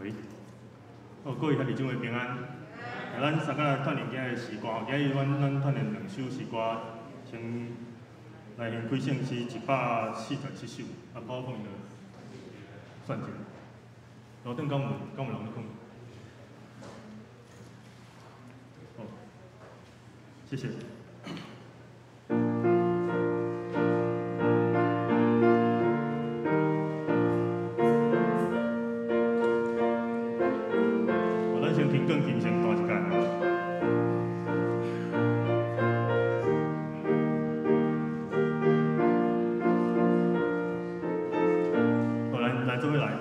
喂，各位兄弟姊妹平安。咱三个来锻炼今日诗歌，今日咱锻炼2首诗歌，先来先开圣诗147首，普放就算一下。路顶敢有人在看？好，谢谢。 平更平先大一间。好，来做伙来。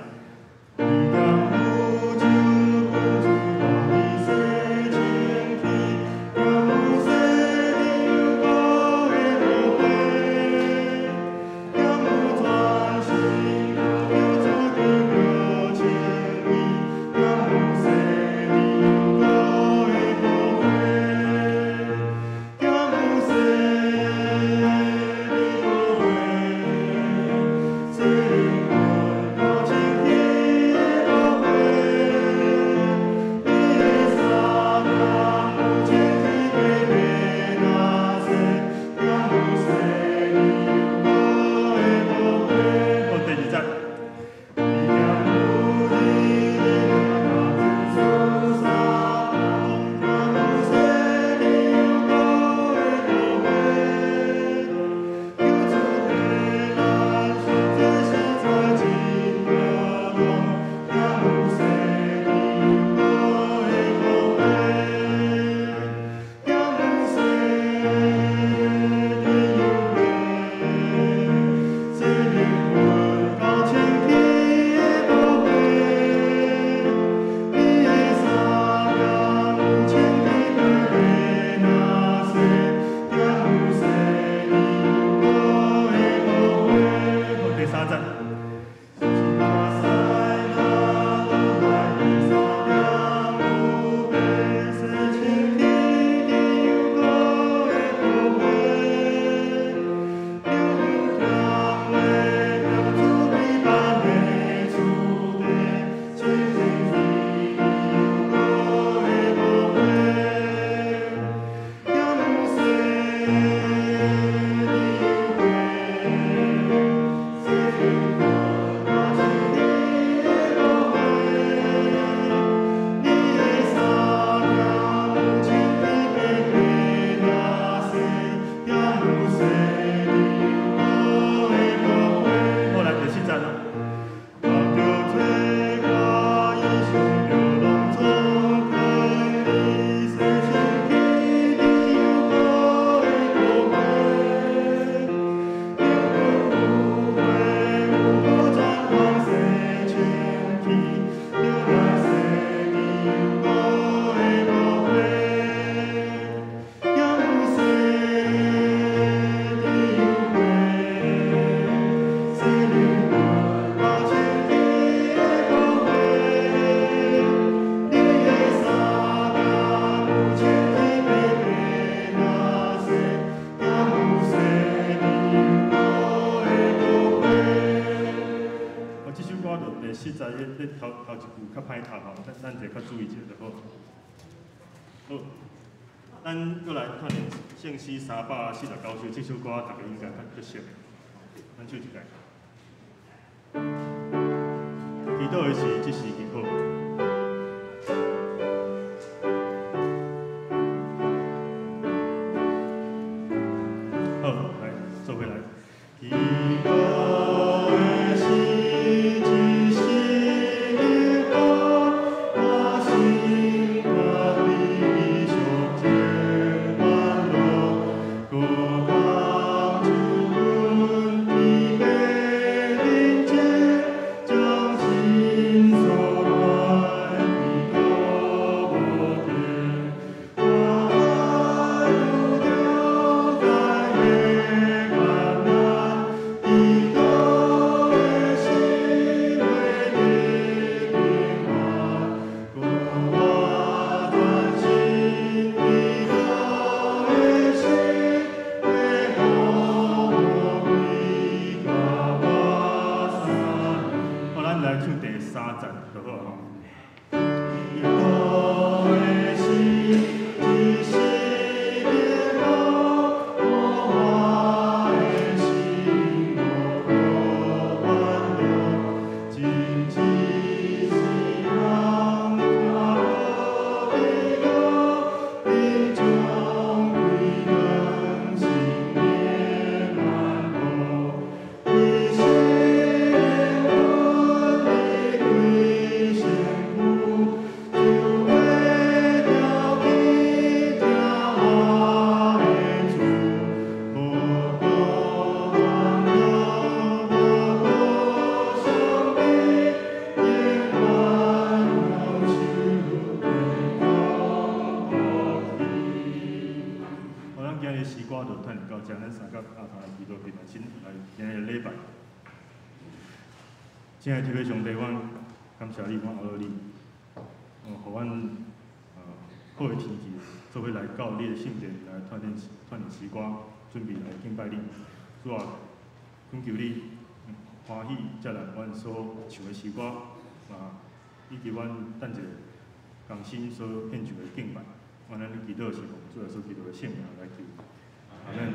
实在迄头一句较歹读吼，咱就较注意一下就好。好，咱过来锻炼圣诗349首，这首歌大家应该较熟，咱唱一下。祈祷的是，即是祈祷。好，来做回来。祈祷的是。 来唱第3站就好吼。亲爱的天父上帝，阮感谢你，阮学你，互阮好的天气，做伙来到你的圣殿来团练诗歌，准备来敬拜你。主啊，恳求你欢喜接纳阮所唱的诗歌，以及阮等者共心所献上的敬拜。阮安尼祈祷是奉主耶稣基督的圣名来求，阿门。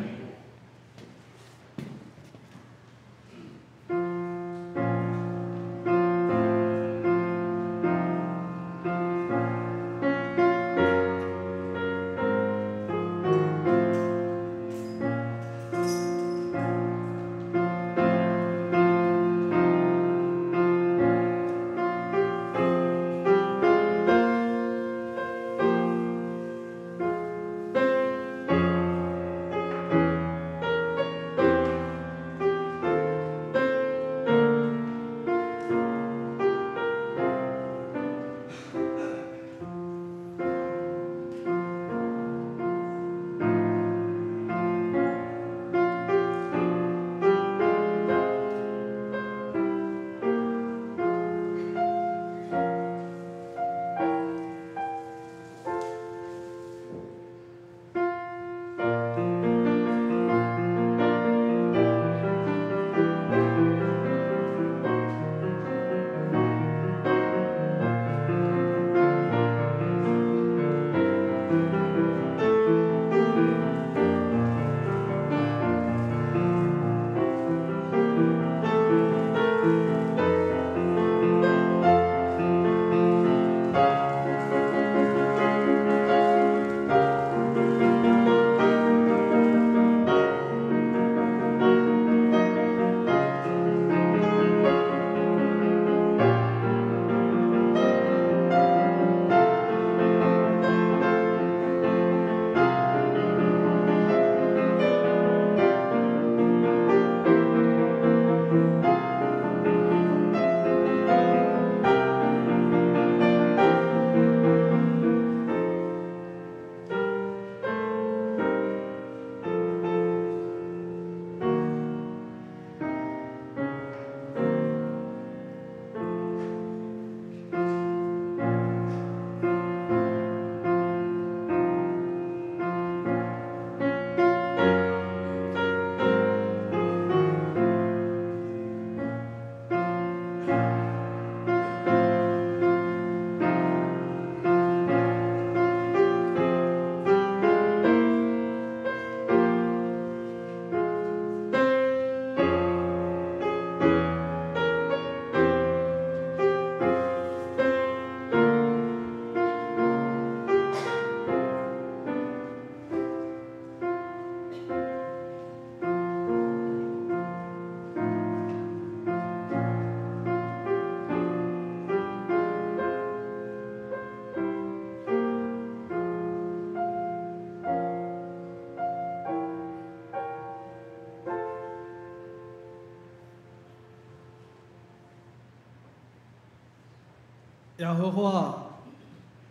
耶和华，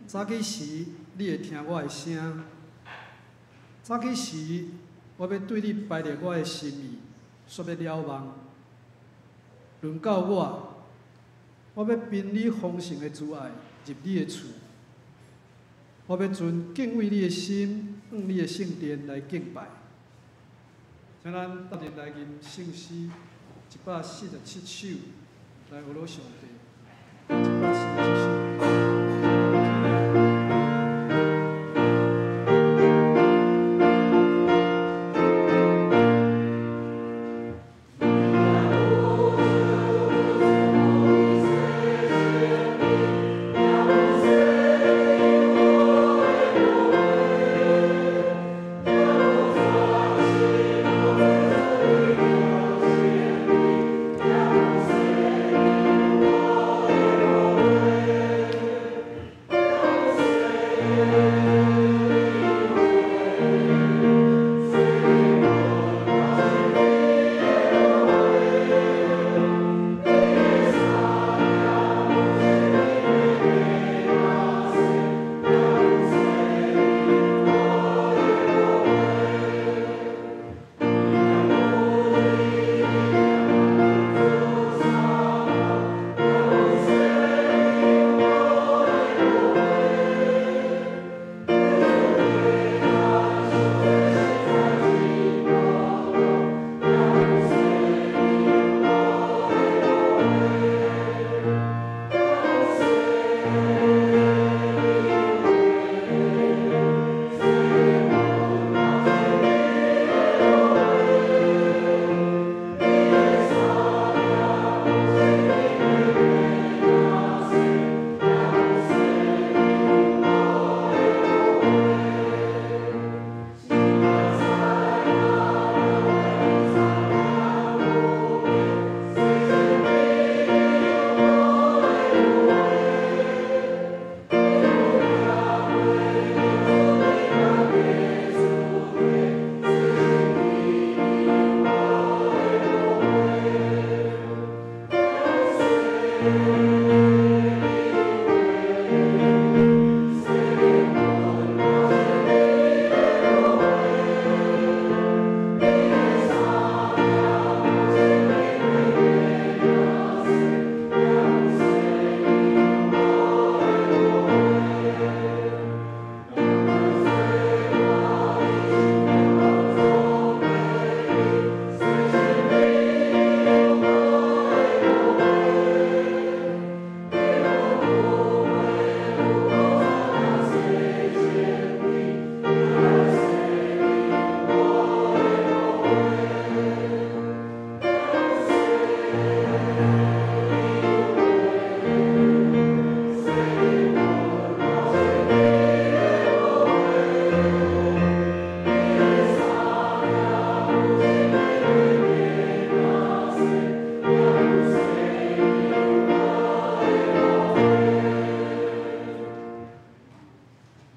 早起时你会听我的声，早起时我要对你摆列我的心意，说要了望。轮到我，我要凭你丰盛的慈爱入你的厝，我要存敬畏你的心，向你的圣殿来敬拜。请咱特别来吟圣诗147首，来学罗上帝。147首。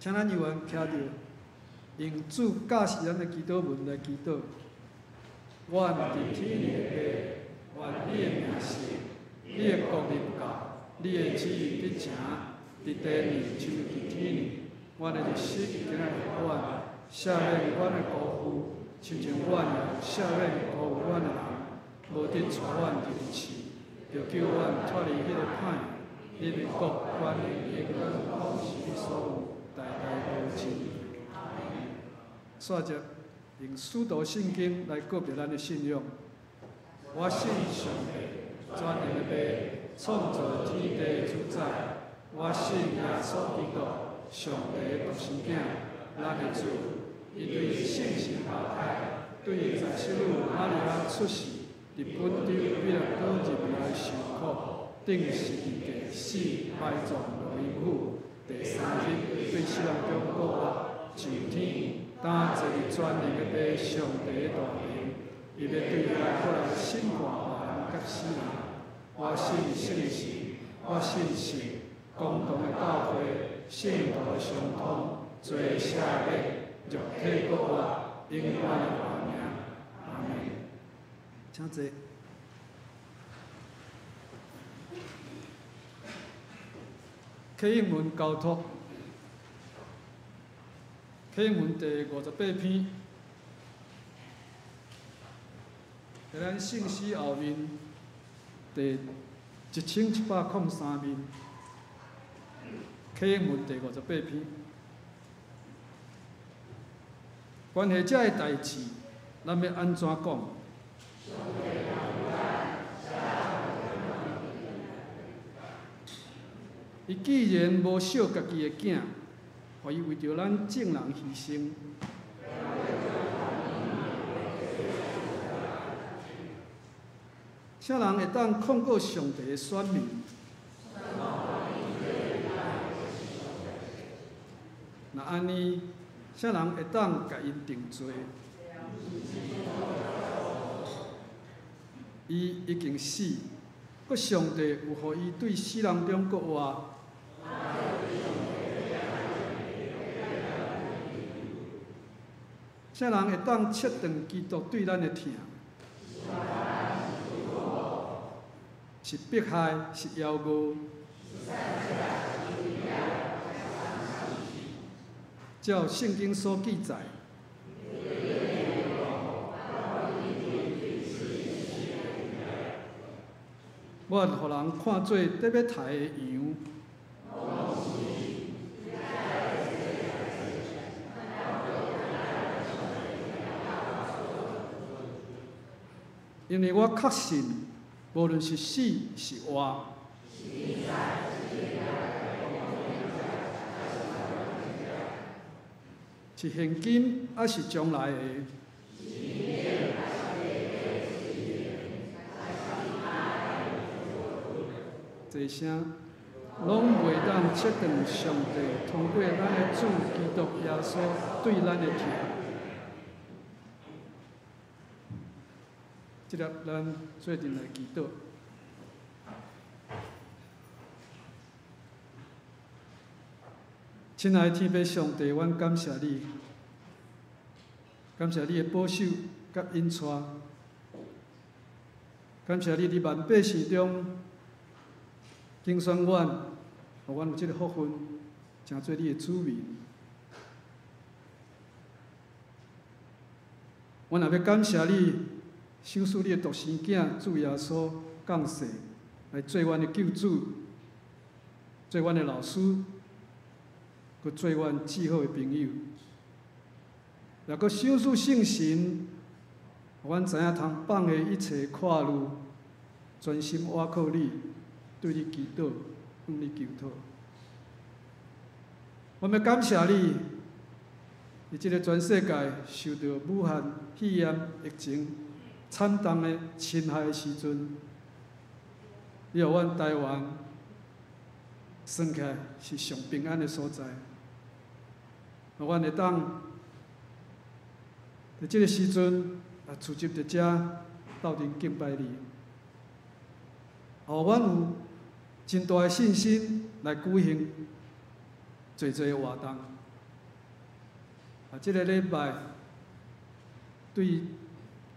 请咱议员徛着，用主教示咱的祈祷文来祈祷。愿伫天的父，愿你的名圣，你的国临到，你的旨意得成，伫地里亲像伫天里。阮的日息今仔日给阮，赦免阮的辜负，亲像阮也赦免辜负阮的人，无得带阮入去，就叫阮脱离迄个歹。你的国、权力、荣耀，拢是你所有，代代无尽。煞者用使徒圣经来告别咱的信仰。我信上帝，全能的爸，创造天地的主宰。我信耶稣基督，上帝的独生囝，咱的主，伊对圣神胞胎，对在世女玛利亚出世，伫本丢比勒倒入来受苦。定是第死，埋葬落阴府。第三日，对死人中复活，上天，担坐全能的爸上帝的大名，伊要对来过来审判活人甲死人。我信圣神，我信神，共同的教会，圣徒相通，做赦免，肉体国活，永远的华名。阿门。请坐。启应文交托，启应文第58篇，在咱圣诗后面第1103面，启应文第58篇。关系这个代志，咱要安怎讲？伊既然无惜家己的囝，互伊为着咱众人牺牲，啥人会当控告上帝的选民？那安尼，啥人会当甲因定罪？伊已经死，搁上帝有互伊对死人中搁活。啥人会当切断基督对咱的疼？是迫害，是妖恶。照圣经所记载，我互人看做得要杀的羊。因为我确信，无论是死是活，是现今还是将来的，这声拢袂当切断上帝通过咱的主基督耶稣对咱的疼。即粒咱做阵来祈祷。亲爱的天父上帝，阮感谢你，感谢你的保守甲引带，感谢你伫万百姓中竞选阮，互阮有即个福分，成做你的子民。阮也要感谢你，赏赐你的独生囝主耶稣降世，来做阮的救主，做阮的老师，佮做阮至好的朋友。也佮赏赐圣神，互阮知影通放下一切跨路，专心倚靠你，对你祈祷，向你求讨。我们感谢你，伫即个全世界受到武汉肺炎疫情惨重的侵害的时阵，你互阮台湾算起来是上平安的所在，互阮会当伫即个时阵聚集伫遮斗阵敬拜你，互阮有真大的信心来举行侪侪活动。即个礼拜对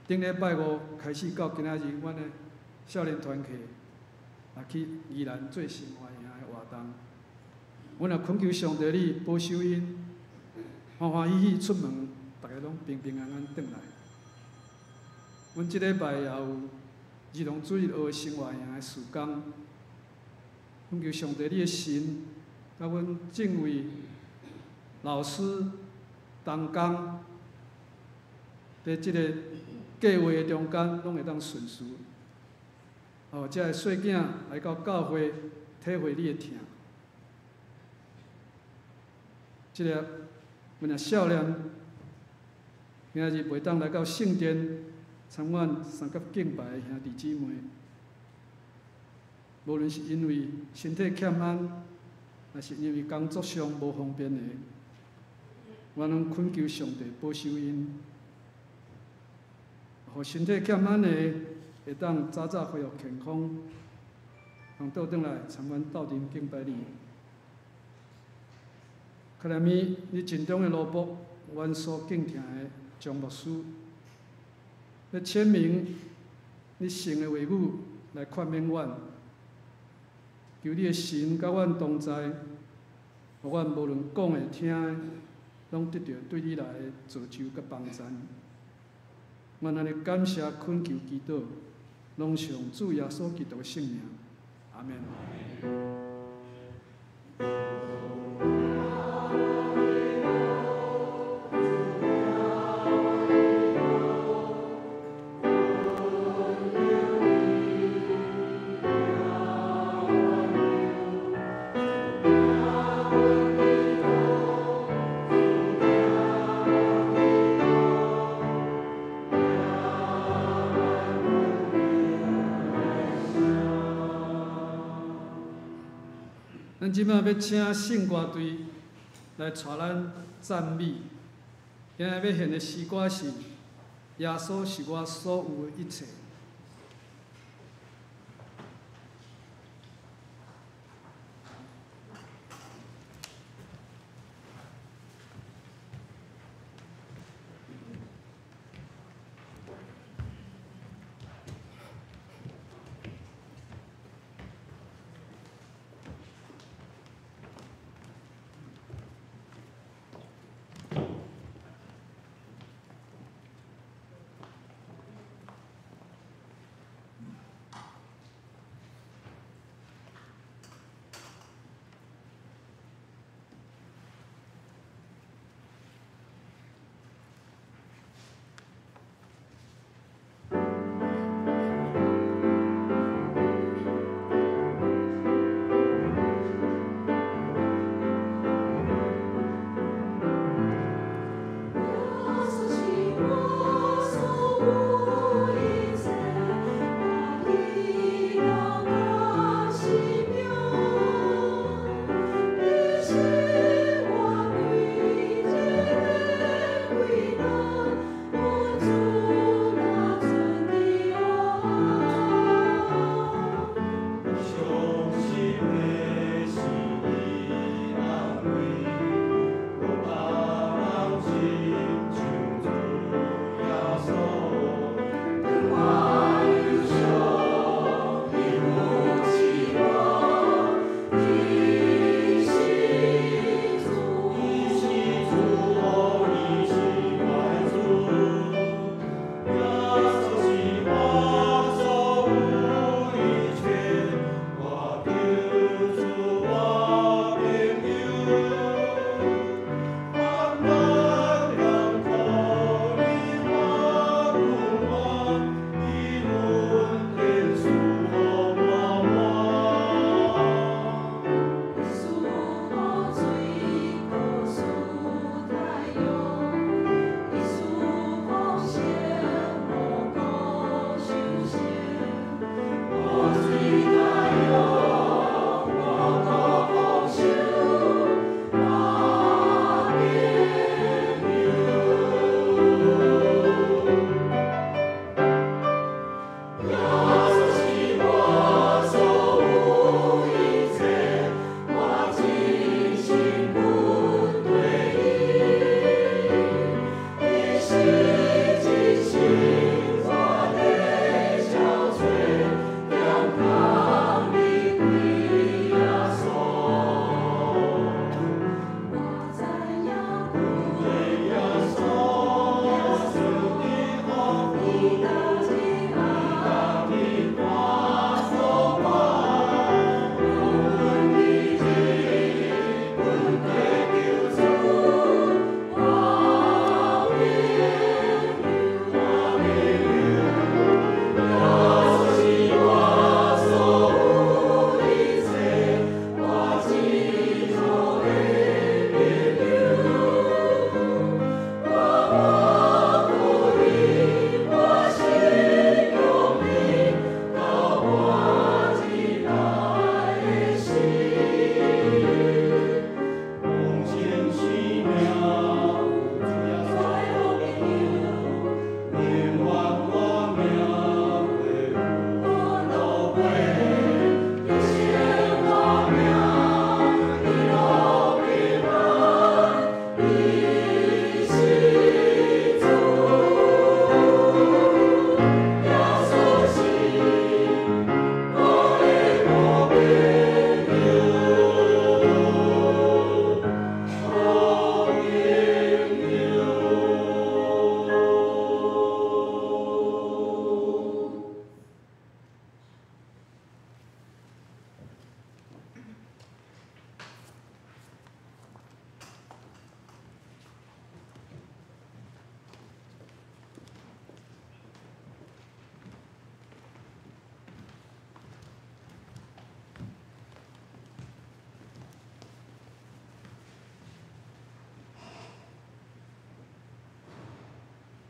顶礼拜五开始到今仔日，阮的少年团契去宜兰做生活营的活动，阮也恳求上帝你保守因，欢欢喜喜出门，大家拢平平安安转来。阮即礼拜也有儿童主日学生活营的事工，恳求上帝你的神，甲阮正位老师同工，伫即个计划的中间，拢会当顺遂。才会细囝来到教会，体会你的疼。即个阮也少年，今仔日袂当来到圣殿参阮三甲敬拜的兄弟姊妹，无论是因为身体欠安，还是因为工作上无方便的，我拢恳求上帝保守因，互身体欠安的会当早早恢复健康，通倒转来参阮斗阵敬拜你。克莱米，你尽忠的罗卜，阮所敬听的张牧师，要签名你圣的话语来宽免阮，求你的神甲阮同在，互阮无论讲的听的，拢得到对你来的造就甲帮助。阮安尼感谢、恳求、祈祷，拢上主耶稣基督的圣名，阿免。咱即摆要请圣歌队来带咱赞美。今日要献的诗歌是《耶稣是我所有的一切》。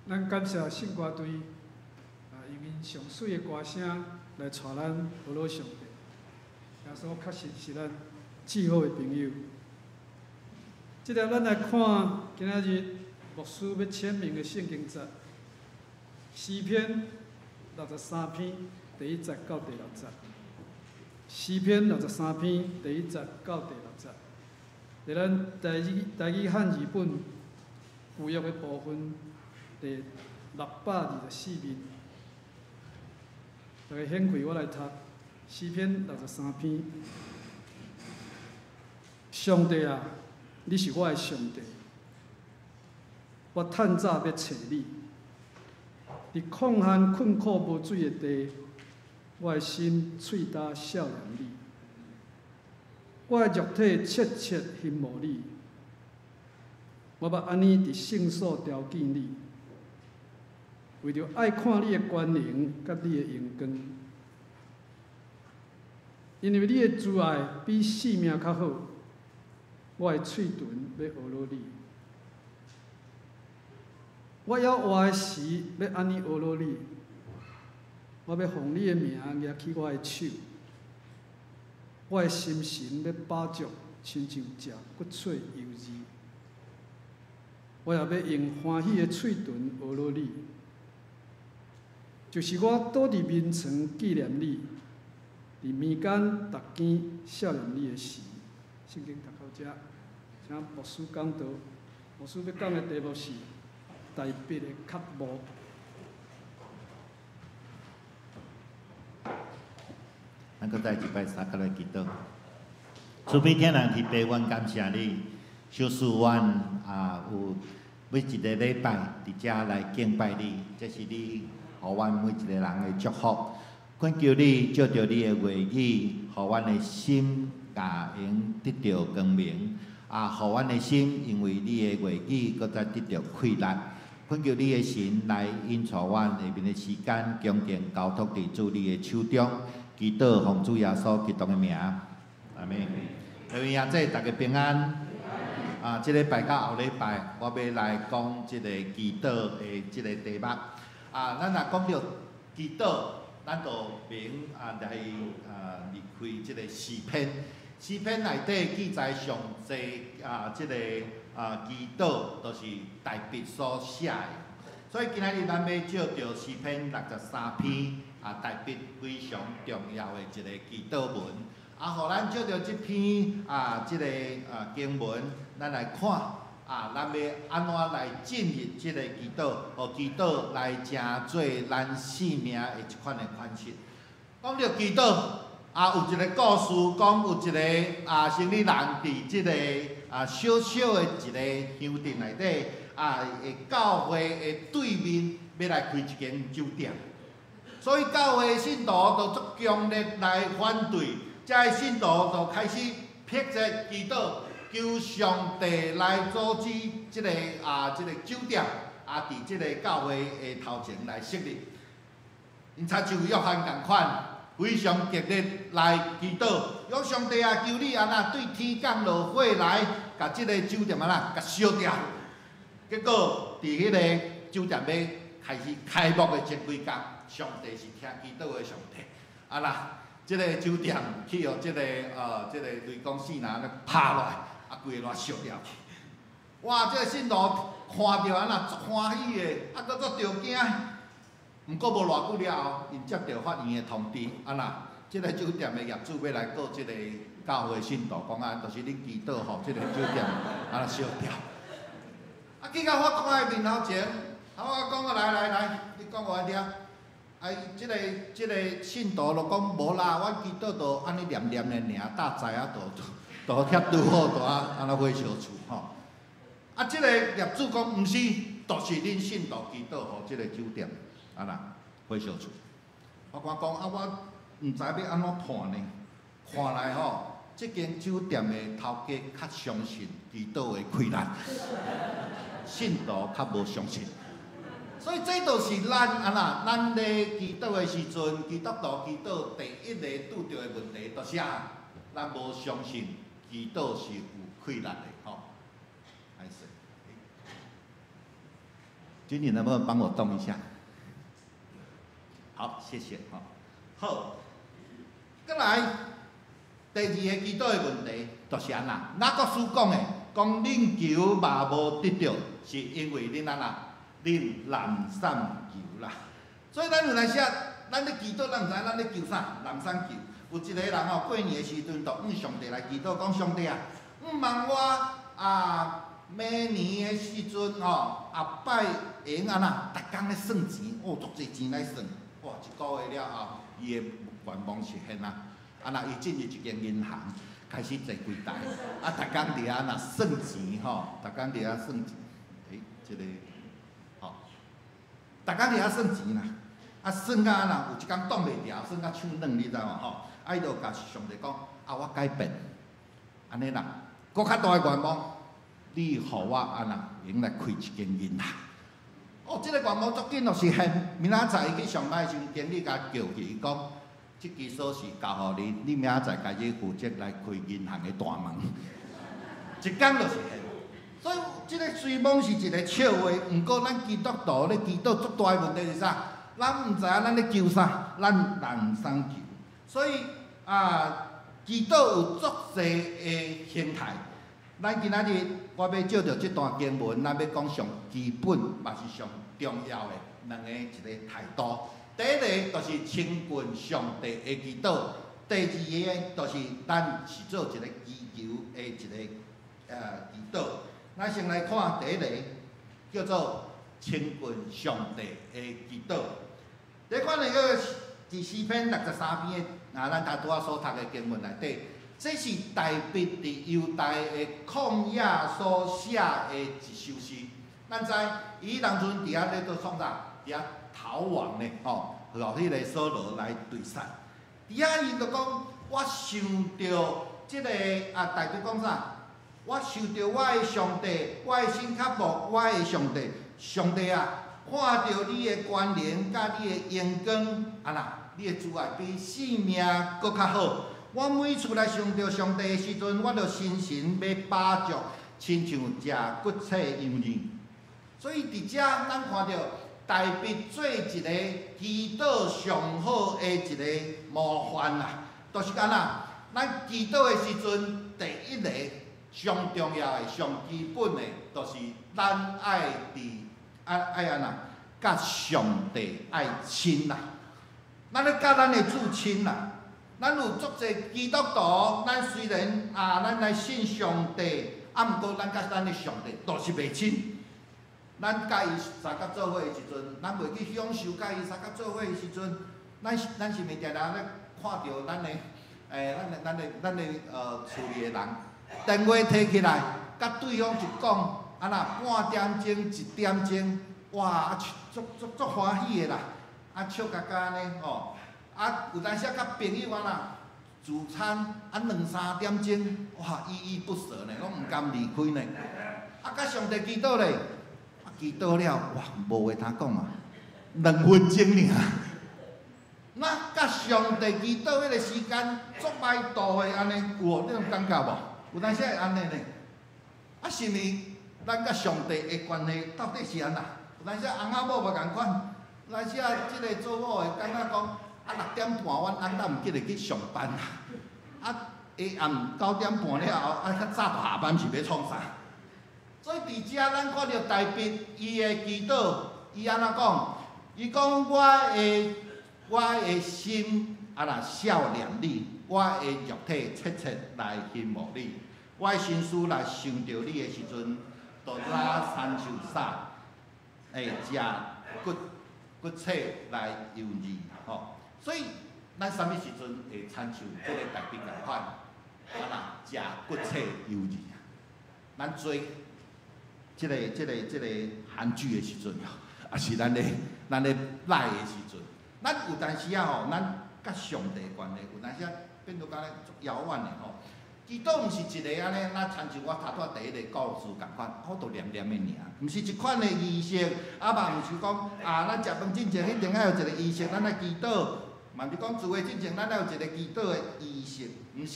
咱感谢圣歌队，用因上水的歌声来带咱讨老上帝。耶稣确实是咱至好的朋友。即条咱来看今仔日牧师要签名的圣经节，诗篇63篇第1节到第6节。诗篇63篇第1节到第6节，伫咱台语汉语本旧约的部分第624面。大家显开，我来读诗篇63篇。上帝啊，你是我的上帝，我趁早要找你。伫旷旱困苦无水的地，我的心喙焦少年你。我的肉体切切羡慕你，我要安尼伫圣所朝见你，为着爱看你的光荣甲你的荣光，因为你的慈爱比性命较好，我的喙唇要学罗你。我要活的时要安尼学罗你，我要奉你的名举起我的手。我的心神要饱足，亲像食骨髓油脂。我也要用欢喜的喙唇学罗你，就是我倒伫眠床纪念你，伫眠间逐更少年你的事。圣经读到这，请牧师讲道。牧师要讲的题目是大笔的刻薄。咱搁再一摆三角来祈祷。慈悲天人天父，阮感谢你，小使阮有每一个礼拜伫遮来敬拜你，这是你互阮每一个人的祝福。恳求你照着你的话语，互阮的心用得到光明，互阮的心因为你的话语，搁再得到快乐。恳求你的神来引带阮下面的时间，恭敬交托伫主你的手中。祈祷奉主耶稣基督的名，阿门。各位兄弟，大家平安。这礼拜到后礼拜，我要来讲这个祈祷的这个题目。咱若讲到祈祷，咱就明来离开这个诗篇。诗篇内底记载上济这个祈祷，都是大笔所写的。所以今仔日咱要照着诗篇63篇。大笔非常重要的一个祈祷文，互咱照着这篇这个经文，咱来看咱要安怎来进入这个祈祷，互祈祷来成做咱生命的一款的款式。讲到祈祷，有一个故事，讲有一个生理人伫这个小小的一个乡镇内底教会的对面要来开一间酒店。所以教会信徒就足强烈来反对，这信徒就开始迫切祈祷，求上帝来阻止这个酒店伫这个教会的头前来设立。因亲像约翰共款，非常激烈来祈祷，约上帝求你对天降落火来，甲这个酒店甲烧掉。结果伫迄个酒店要开始开幕的前几天。上帝是听祈祷的上帝，这个酒店去互这个雷公4人拍落来，规个烧掉去。哇！这个信徒看到足欢喜的，搁足着惊。毋过无偌久了后，因接到法院的通知，这个酒店的业主要来告这个教会信徒，讲就是恁祈祷吼，这个酒店烧掉。去到法官的面头前，我讲来，你讲我听。这个信徒就讲无啦，阮祈祷就安尼念念的尔，大灾就遐拄好，就安那火烧厝吼。这个业主讲毋是，就是恁信徒祈祷，互这个酒店火烧厝。法官讲我毋知要安怎判呢？看来吼，这间酒店的头家较相信祈祷的困难，信徒较无相信。所以这就是咱咧祈祷的时阵，基督徒祈祷第一个拄着的问题，就是咱无相信祈祷是有困难的吼。经理能不能帮我动一下？好，谢谢哈。好，再来第二个祈祷的问题就是安那，咱国师讲的，讲恁球嘛无得到，是因为恁安那，恁懒散球啦。所以咱有来写，咱咧祈祷，咱毋知咱咧求啥，懒散球。有一个人吼，过年的时阵，就向上帝来祈祷，讲上帝啊，毋望我明年的时阵吼，拜用安那，逐工咧算钱，足侪钱来算，哇，一个月了后，伊的愿望实现啊！安那伊进入一间银行，开始坐柜台，逐工伫安那算钱吼，逐工伫遐算钱，这个吼，逐工伫遐算钱啦，算到安那，有一工挡袂牢，算到手软，你知无吼？伊就甲上帝讲，我改变，安尼啦，搁较大的愿望。你互我安那用来开一间银行。这个愿望足紧就实现。明仔载伊去上班的时阵，经理甲叫去，伊讲，这支锁匙交互你，你明仔载家己负责来开银行的大门。一工就实现。所以，这个虽然是一个笑话，毋过咱基督徒咧祈祷足大的问题是啥？咱毋知影咱咧求啥，咱人生求。所以祈祷有足侪的形态。咱今仔日我要借着这段经文，咱要讲上基本，嘛是上重要的两个一个态度。第一个就是亲近上帝的祈祷，第二个就是咱是做一个祈求的一个祈祷。咱先来看第一个，叫做亲近上帝的祈祷。你看那个第诗篇63篇咱拄仔所读的经文内底。这是大卫伫犹大的旷野所写的一首诗。咱知伊当阵伫遐咧做创啥？伫遐逃亡呢，和迄个扫罗来对杀。伫遐伊就讲，我想着即个大卫讲啥？我想着我的上帝，我的心较薄，我的上帝，上帝啊，看着你的关联甲你的阳光，你的慈爱比性命搁较好。我每次来想着上帝的时阵，我就心神要饱足，亲像食骨髓样儿。所以伫遮咱看到大卫做一个祈祷上好的一个模范啦，就是安那，咱祈祷的时阵，第一个上重要的、上基本的，就是咱爱安那，甲上帝爱亲啦，咱咧甲咱的主亲啦。咱有足侪基督徒，咱虽然咱来信上帝，毋过咱甲咱的上帝都是袂亲。咱甲伊相甲做伙的时阵，咱袂去享受甲伊相甲做伙的时阵，咱是毋是定定咧看到咱的厝里的人，电话摕起来，甲对方一讲，半点钟、1点钟，哇，足欢喜的啦，笑嘎嘎安尼吼。有当时甲朋友自餐2、3点钟，哇，依依不舍呢，拢毋甘离开呢。甲上帝祈祷咧，祈祷了，哇，无话通讲2分钟尔。那甲上帝祈祷迄个时间足歹度的安尼，有你有感觉无？有当时会安尼呢。是毋是咱甲上帝的关系到底是安那？有当时翁仔某无共款，有当时即个做某的感觉讲。6点半，阮翁仔毋记得去上班啦。下暗9点半了后，较早就下班是要创啥？所以伫遮咱看到大卫伊的祈祷，伊安怎讲？伊讲我的心少念你，我的肉体切切来羡慕你，我的心思来想着你的时阵，就拉亲像啥？食骨髓来犹豫吼。所以，咱啥物时阵会亲像即个大卫共款，食骨髓犹豫。咱做即个韩剧的时阵，也是咱咧赖的时阵，咱有当时咱甲上帝的关系，有当时变做敢咧足遥远的吼。祈祷毋是一个安尼，咱亲像我头拄第一个故事共款，我都念念的尔，毋是一款的仪式，嘛毋是讲咱食饭之前一定要有一个仪式，咱来祈祷。嘛是讲，做伙之前，咱要有一个祈祷的仪式，毋是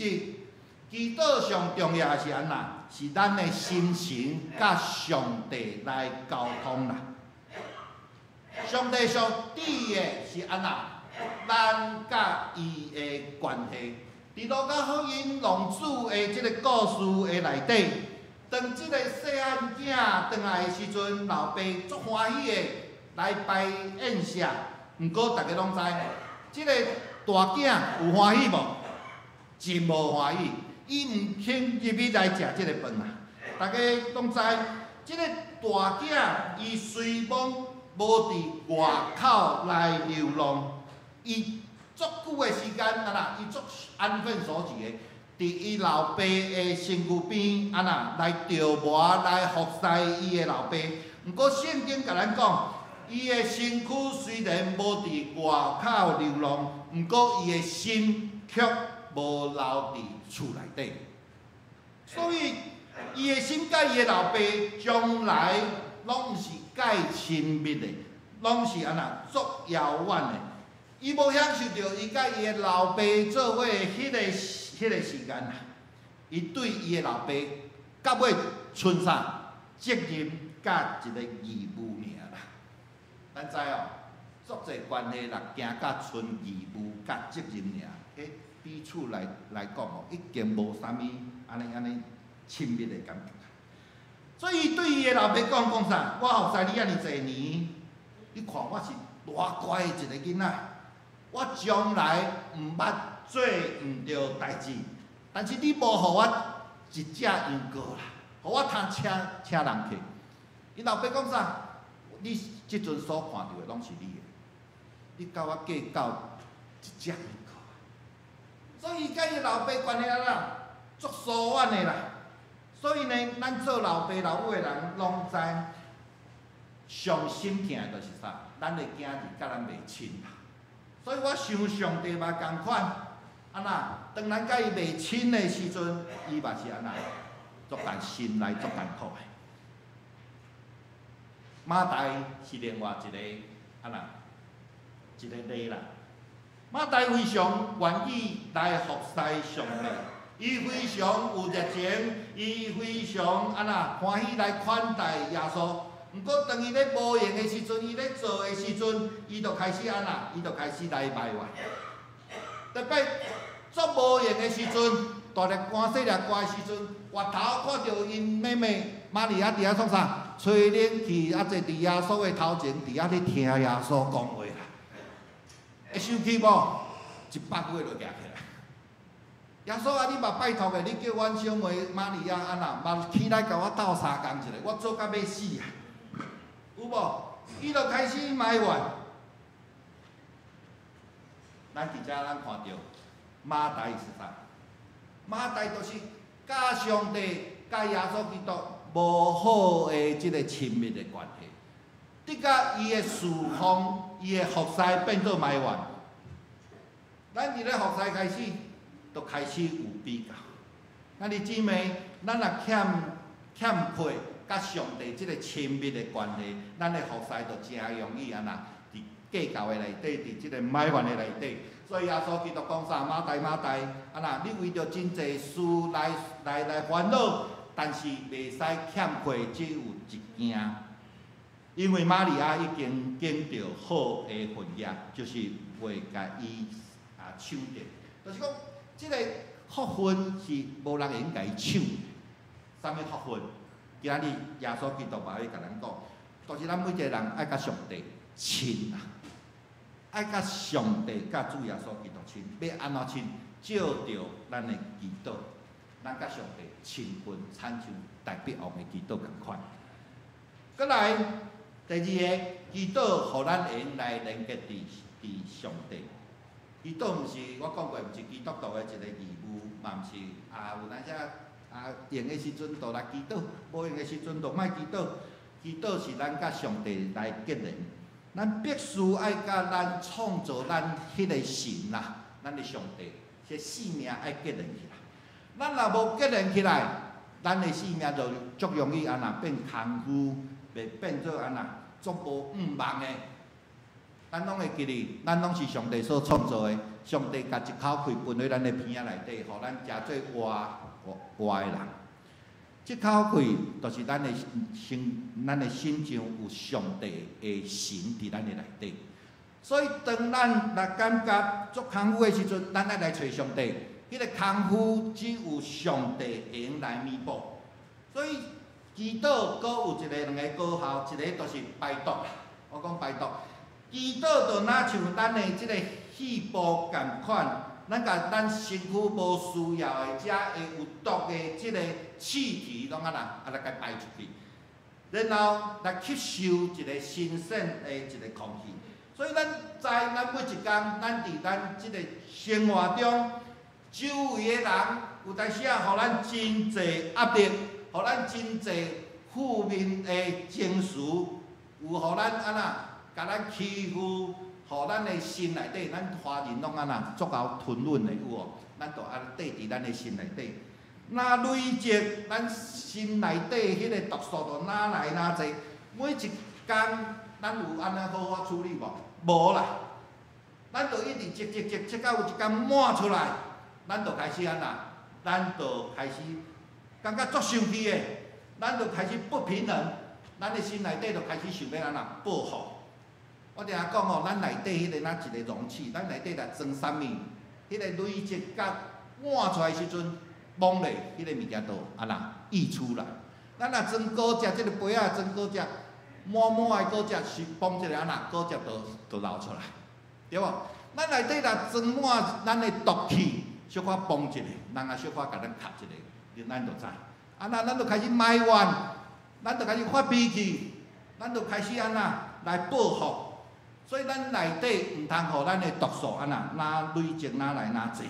祈祷上重要的是安那？是咱的心情甲上帝来沟通啦。上帝所指的是安那？咱甲伊的关系。伫路加福音浪子的即个故事的内底，当即个细汉囝转来的时阵，老爸足欢喜的来摆宴席。毋过大家拢知，即个大囝有欢喜无？真无欢喜，伊毋肯入去来食即个饭啊！大家拢知，即个大囝伊随梦无伫外口来流浪，伊足久的时间啊啦，伊足安分守己的，伫伊老爸的身躯边啊啦来着磨来服侍伊的老爸。毋过圣经甲咱讲，伊的身躯虽然无伫外口流浪，毋过伊的心却无留伫厝内底。所以伊的心甲伊的老爸将来拢是介亲密的，拢是安那足遥远的。伊无享受到伊甲伊的老爸做伙迄个时间啊！伊对伊的老爸到尾剩啥责任甲一个义务尔啦。咱知哦，足侪关系啦，行甲剩义务甲责任尔，迄彼此来讲哦，已经无啥物安尼亲密的感觉。所以对伊的老爸讲啥？我服侍你遐尔侪年，你看我是偌乖的一个囡仔。我将来毋捌做毋着代志，但是你无互我一只羊羔啦，互我通请人客。伊老爸讲啥？你即阵所看到的拢是你的，你甲我计较一只羊羔。所以伊甲伊老爸关系啦，足疏远的啦。所以呢，咱做老爸老母的人拢知，上心疼的就是啥？咱的囝儿甲咱袂亲啦。所以我想上帝嘛共款，安那当咱甲伊袂亲的时阵，伊嘛是安那，足艰心内足艰苦的。马大是另外一个安那一个例啦。马大非常愿意来服侍上帝，伊非常有热情，伊非常安那欢喜来款待耶稣。毋过，当伊咧无闲的时阵，伊咧做的时阵，伊就开始安那，伊就开始来埋怨。特别足无闲的时阵，大日寒细日寒的时阵，回头看到因妹妹玛利亚伫遐创啥，吹冷气，啊坐伫耶稣的头前，伫遐咧听耶稣讲话啦。会生气无？100个就举起来。耶稣啊，你嘛拜托的，你叫阮小妹玛利亚安那，嘛起来甲我斗相共一下，我做甲要死啊！有无？伊就开始埋怨。咱伫遮咱看到马大是啥？马大就是甲上帝、甲耶稣基督无好的即个亲密的关系，得甲伊的侍奉、伊的服侍变做埋怨。咱伫咧服侍开始，就开始有比较。咱弟姊妹，咱若欠缺甲上帝即个亲密的关系，咱的服侍就真容易安那伫计较的内底，伫即个埋怨的内底。所以耶稣基督讲啥？马大，安那你为着真侪事来烦恼，但是袂使欠缺只有一件，因为玛利亚已经经着好的婚约，就是为甲伊抢着，就是讲即个福分是无人会甲伊抢。啥物福分？今仔日耶稣基督嘛要甲咱讲，就是咱每一个人爱甲上帝亲啊，爱甲上帝甲主耶稣基督亲，要安怎亲？照着咱的祈祷，咱甲上帝亲近，亲像大必王的祈祷共款。再来第二个祈祷，互咱会用来连接伫上帝。祈祷毋是我讲过，毋是基督徒的一个义务，嘛毋是有咱遮。用的时阵就来祈祷，无用的时阵就莫祈祷。祈祷是咱甲上帝来结连，咱必须爱甲咱创造咱迄个神啦，咱的上帝，这生命爱结连起来。咱若无结连起来，咱的生命就足容易安那变空虚，袂变做安那足无望的。咱拢会记哩，咱拢是上帝所创造的，上帝甲一口气分在咱的鼻仔内底，互咱食做活的人。即口气就是咱的心上有上帝的神伫咱的内底。所以当咱若感觉足空虚的时阵，咱爱来找上帝。迄个空虚只有上帝会用来弥补。所以祈祷，阁有两个高效，一个就是拜读。我讲拜读，祈祷就若像咱的即个细胞共款。咱甲咱身躯无需要的，遮会有毒的即个气体，拢来甲排出去，然后来吸收一个新鲜的一个空气。所以咱知，咱每一工，咱伫咱即个生活中，周围的人有当时啊，互咱真侪压力，互咱真侪负面的情绪，有互咱甲咱欺负。互咱的心内底，咱华人拢足够吞忍的有无？咱就缀伫咱的心内底。若累积咱心内底迄个毒素，就哪来哪济。每一工，咱有安尼好好处理无？无啦，咱就一直积到有一天满出来，咱就开始咱就开始感觉足生气的，咱就开始不平衡，咱的心内底就开始想要报复。我定讲吼，咱内底迄个一个容器，咱内底来装啥物，迄个累积甲满出来时阵，忘咧，迄个物件就溢出来。咱若装果汁，即个杯仔装果汁，满的果汁是放一个果汁就流出来，对无？咱内底若装满咱的毒气，小可放一个，人也小可甲咱吸一个，咱就知。咱就开始埋怨，咱就开始发脾气，咱就开始来报复。所以咱内底毋通互咱的毒素哪累积哪来哪济。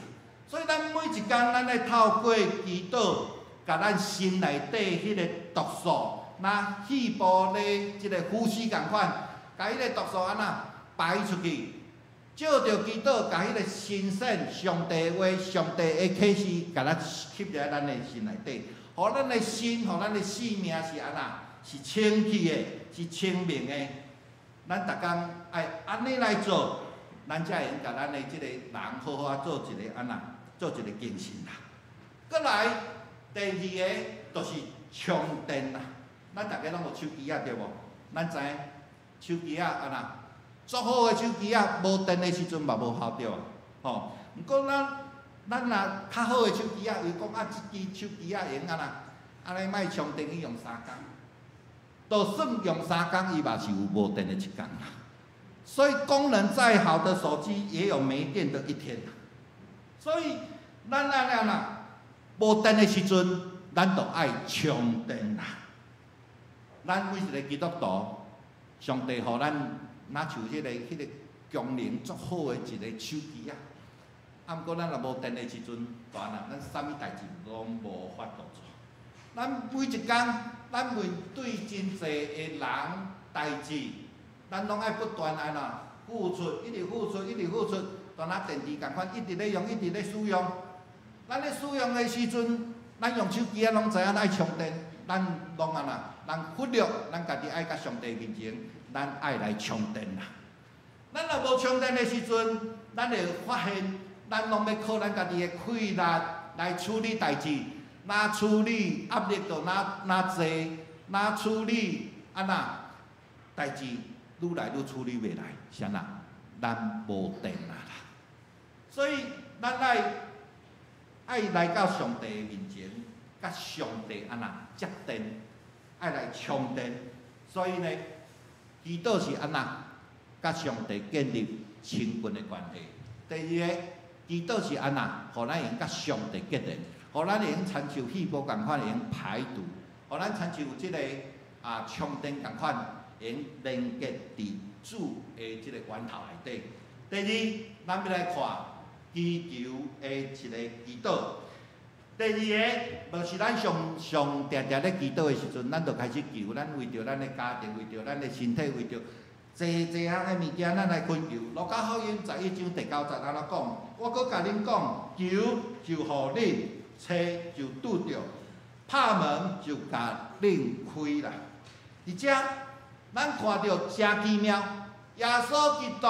所以咱每一工咱来透过祈祷，甲咱心内底迄个毒素，那细胞咧即个呼吸共款，甲迄个毒素排出去。照着祈祷，甲迄个神圣上帝话、上帝的启示，甲咱吸入咱的心内底，互咱的心、互咱的生命是清气的，是清明的。咱逐工爱安尼来做，咱才会用甲咱的即个人好好做一个做一个精神啦。搁来第二个就是充电啦。咱逐个拢有手机啊，对无？咱知影手机啊足好的手机啊，无电的时阵嘛无效着啊。吼，毋过咱若较好的手机啊，伊讲即支手机啊用安尼莫充电去用3工。就算用3工，伊嘛是有无电的一工啦。所以功能再好的手机，也有没电的一天啦。所以咱无电的时阵，咱就爱充电啦。咱每一个基督徒，上帝互咱若像迄个功能足好的一个手机啊。毋过咱若无电的时阵，咱啥物代志拢无法度做。咱每一工，咱面对真侪的人代志，咱拢爱不断付出，一直付出，当电池共款，一直咧用，一直咧使用。咱咧使用的时阵，咱用手机拢知影爱充电，咱拢咱忽略咱家己爱甲上帝面前，咱爱来充电啦。咱若无充电的时阵，咱会发现，咱拢要靠咱家己的气力来处理代志。哪处理压力就哪济，哪处理代志愈来愈处理袂来，啥咱无电啦。所以咱爱来到上帝面前，甲上帝接电，爱来充电。所以呢，祈祷是甲上帝建立亲近的关系。第二个，祈祷是互咱用甲上帝结连。互咱会用亲像细胞共款会用排毒，互咱亲像即个充电共款会用连接伫主的即个源头内底。第二，咱要来看祈求的一个祈祷。第二个，就是咱上常咧祈祷的时阵，咱就开始求，咱为着咱的家庭，为着咱的身体，为着侪项的物件，咱来恳求。路加福音11章第9节安怎讲？我搁甲恁讲，求就互恁。找就拄着，拍门就甲恁开啦。而且，咱看到真奇妙，耶稣基督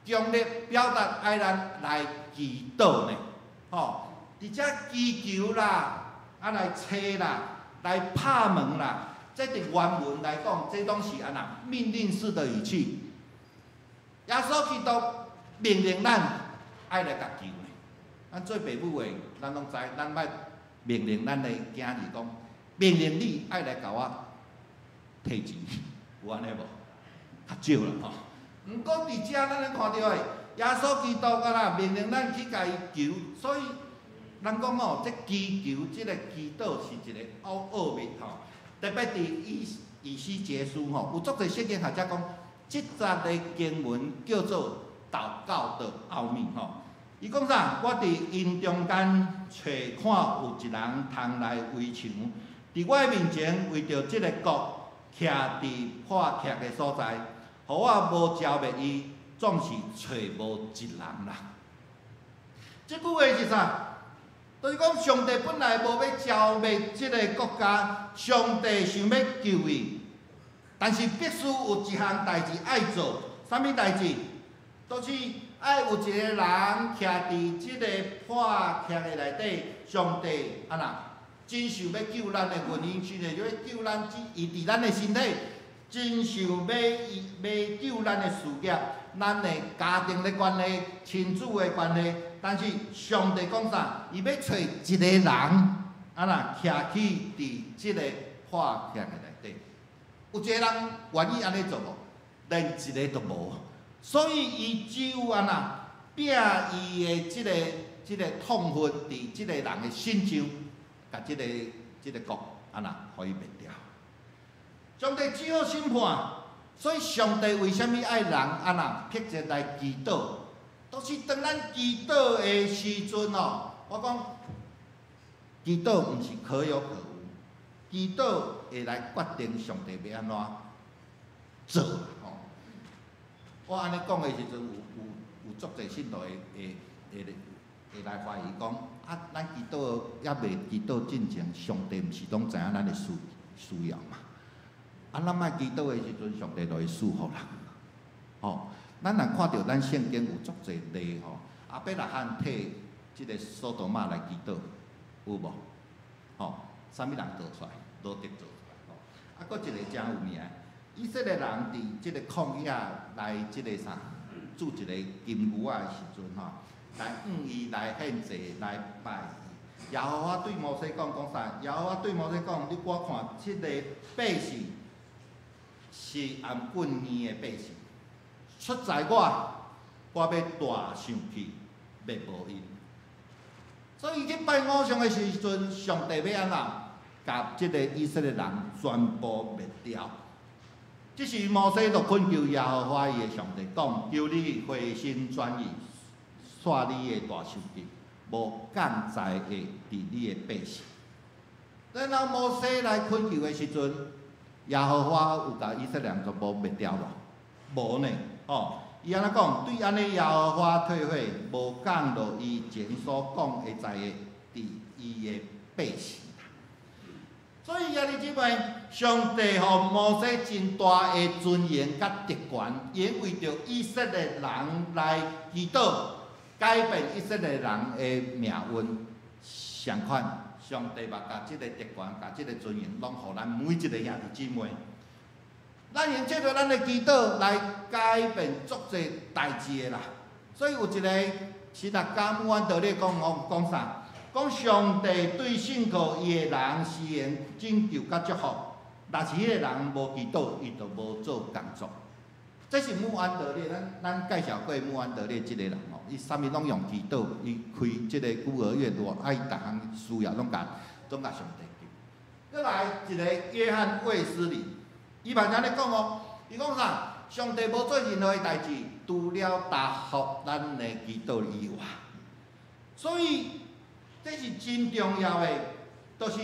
强烈表达爱咱来祈祷呢。而且祈求啦，来找啦，来拍门啦。这伫原文来讲，这拢是安那命令式的语气。耶稣基督命令咱爱来甲救的。咱做父母的，咱拢知，咱捌命令咱的囝儿讲，命令你爱来甲我摕钱，有安尼无？较少啦吼。毋过伫遮咱咧看到的，耶稣基督啊啦，命令咱去甲伊求，所以咱讲吼，这祈求这个祈祷是一个奥秘吼。特别伫以西结书吼，有足侪圣经学者讲，即节的经文叫做祷告的奥秘吼。伊讲啥？我伫因中间找看有一人通来围墙，伫我面前为着即个国徛伫破徛的所在，互我无招灭伊，总是找无一人啦。即句话是啥？就是讲，上帝本来无要消灭即个国家，上帝想要救伊，但是必须有一项代志爱做，啥物代志？就是爱有一个人徛伫即个破徛的内底，上帝安那真想要救咱的婚姻，真想要救咱伊伫咱的身体，真想要救咱的事业，咱的家庭的关系、亲子的关系。但是上帝讲啥？伊要找一个人，安那徛起伫即个破徛的内底。有一个人愿意安尼做无？连一个都无。所以伊只有安那摒伊的即个痛恨伫即个人的心上，甲即个国安那互伊灭掉。上帝只好审判，所以上帝为虾米爱人安那迫切来祈祷？都是当咱祈祷的时阵哦，我讲祈祷毋是可有可无，祈祷会来决定上帝要安怎做吼。我安尼讲的时阵，有足侪信徒会来怀疑讲，啊，咱祈祷也未祈祷进前，上帝毋是拢知影咱的需要嘛？啊，咱莫祈祷的时阵，上帝就会赐福人，吼。咱若看到咱圣经有足侪例吼，阿伯拉罕替即个索多玛来祈祷，有无？吼，啥物人做出来？罗得做出来吼。啊，搁一个真有名，以色列人伫即个旷野来即个啥，煮一个金牛仔的时阵吼，来伊来献祭来拜伊。耶和华对摩西讲啥？耶和华对摩西讲：我看即个百姓是按棍耳的百姓。出在我要大生气，灭无因。所以去拜偶像的时阵，上帝要安怎甲即个以色列人全部灭掉？这时摩西就恳求耶和华伊的上帝讲：求你回心转意，煞你的大生气，无降灾的伫你的百姓。然后摩西来恳求的时阵，耶和华有甲以色列人全部灭掉无？无呢。哦，伊安怎讲？对安尼耶和华退货，无降落伊前所讲会知的伫伊的百姓。所以兄弟姊妹，上帝互摩西真大的尊严甲特权，因为着以色列人来祈祷，改变以色列人的命运。相款，上帝嘛甲即个特权、甲即个尊严，拢互咱每一个兄弟姊妹。咱用借着咱的祈祷来改变足侪代志的啦。所以有一个神学家穆安德烈讲啥？讲上帝对信靠伊的人施行拯救甲祝福，若是迄个人无祈祷，伊就无做工作。这是穆安德烈，咱介绍过穆安德烈即个人哦，伊啥物拢用祈祷，伊开即个孤儿院，爱逐项需要拢甲上帝救。再来一个约翰卫斯理。伊嘛安尼讲哦，伊讲啥？上帝无做任何的代志，除了答复咱的祈祷以外。所以这是真重要的，都是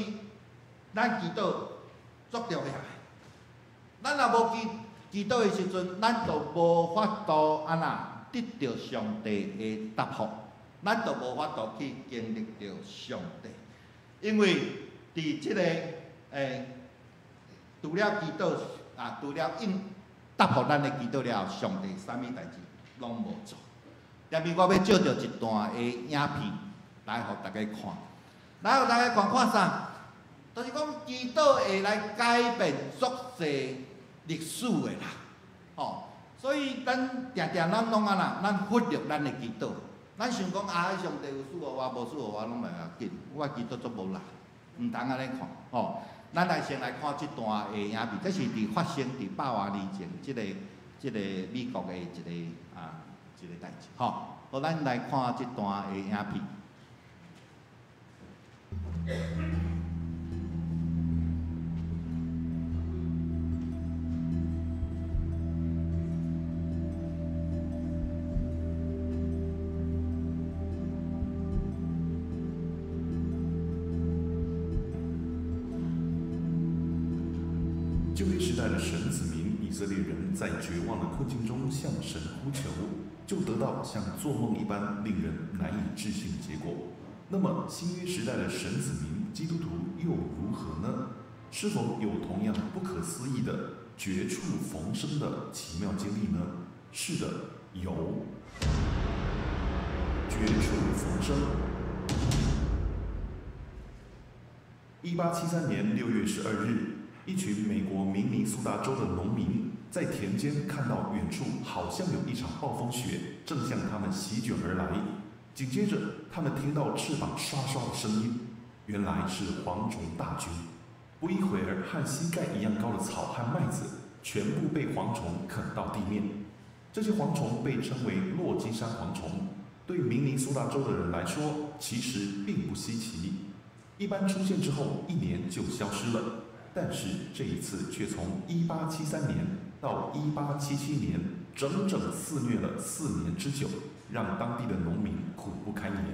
咱祈祷足重要的。咱若无祈祷的时阵，咱就无法度安那得到上帝的答复，咱就无法度去经历到上帝，因为伫即个除了祈祷啊，除了答复咱的祈祷了后，上帝啥物代志拢无做。下面我要借着一段的影片来互大家看。来，有大家看啥？就是讲祈祷会来改变俗世历史的啦，吼。所以咱咱拢咱忽略咱的祈祷，咱想讲上帝有赐互我，无赐互我拢袂要紧，我祈祷足无力，毋通安尼看，吼。咱来先来看即段的影片，这是发生伫100多年前，即个美国的一个代志，吼。好，咱来看即段的影片。旧约时代的神子民以色列人在绝望的困境中向神呼求，就得到像做梦一般令人难以置信的结果。那么新约时代的神子民基督徒又如何呢？是否有同样不可思议的绝处逢生的奇妙经历呢？是的，有。绝处逢生。1873年6月12日。一群美国明尼苏达州的农民在田间看到远处好像有一场暴风雪正向他们席卷而来，紧接着他们听到翅膀刷刷的声音，原来是蝗虫大军。不一会儿，和膝盖一样高的草和麦子全部被蝗虫啃到地面。这些蝗虫被称为落基山蝗虫，对明尼苏达州的人来说其实并不稀奇，一般出现之后1年就消失了。但是这一次却从1873年到1877年，整整肆虐了4年之久，让当地的农民苦不堪言。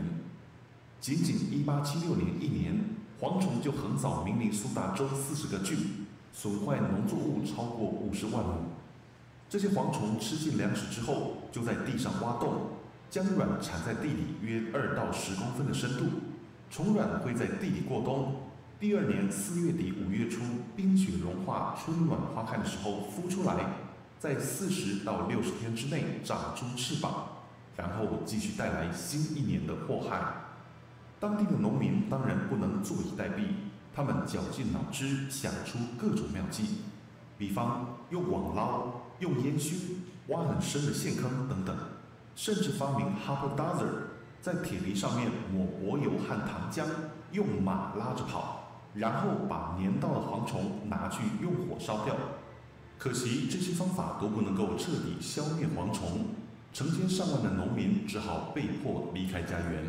仅1876年1年，蝗虫就横扫明尼苏达州40个郡，损坏农作物超过50万亩。这些蝗虫吃进粮食之后，就在地上挖洞，将卵产在地里约2到10公分的深度，虫卵会在地里过冬。第2年4月底5月初，冰雪融化、春暖花开的时候孵出来，在40到60天之内长出翅膀，然后继续带来新1年的祸害。当地的农民当然不能坐以待毙，他们绞尽脑汁想出各种妙计，比方用网捞、用烟熏、挖很深的陷坑等等，甚至发明 haberdasher， 在铁皮上面抹柏油和糖浆，用马拉着跑。然后把粘到的蝗虫拿去用火烧掉。可惜这些方法都不能够彻底消灭蝗虫，成千上万的农民只好被迫离开家园。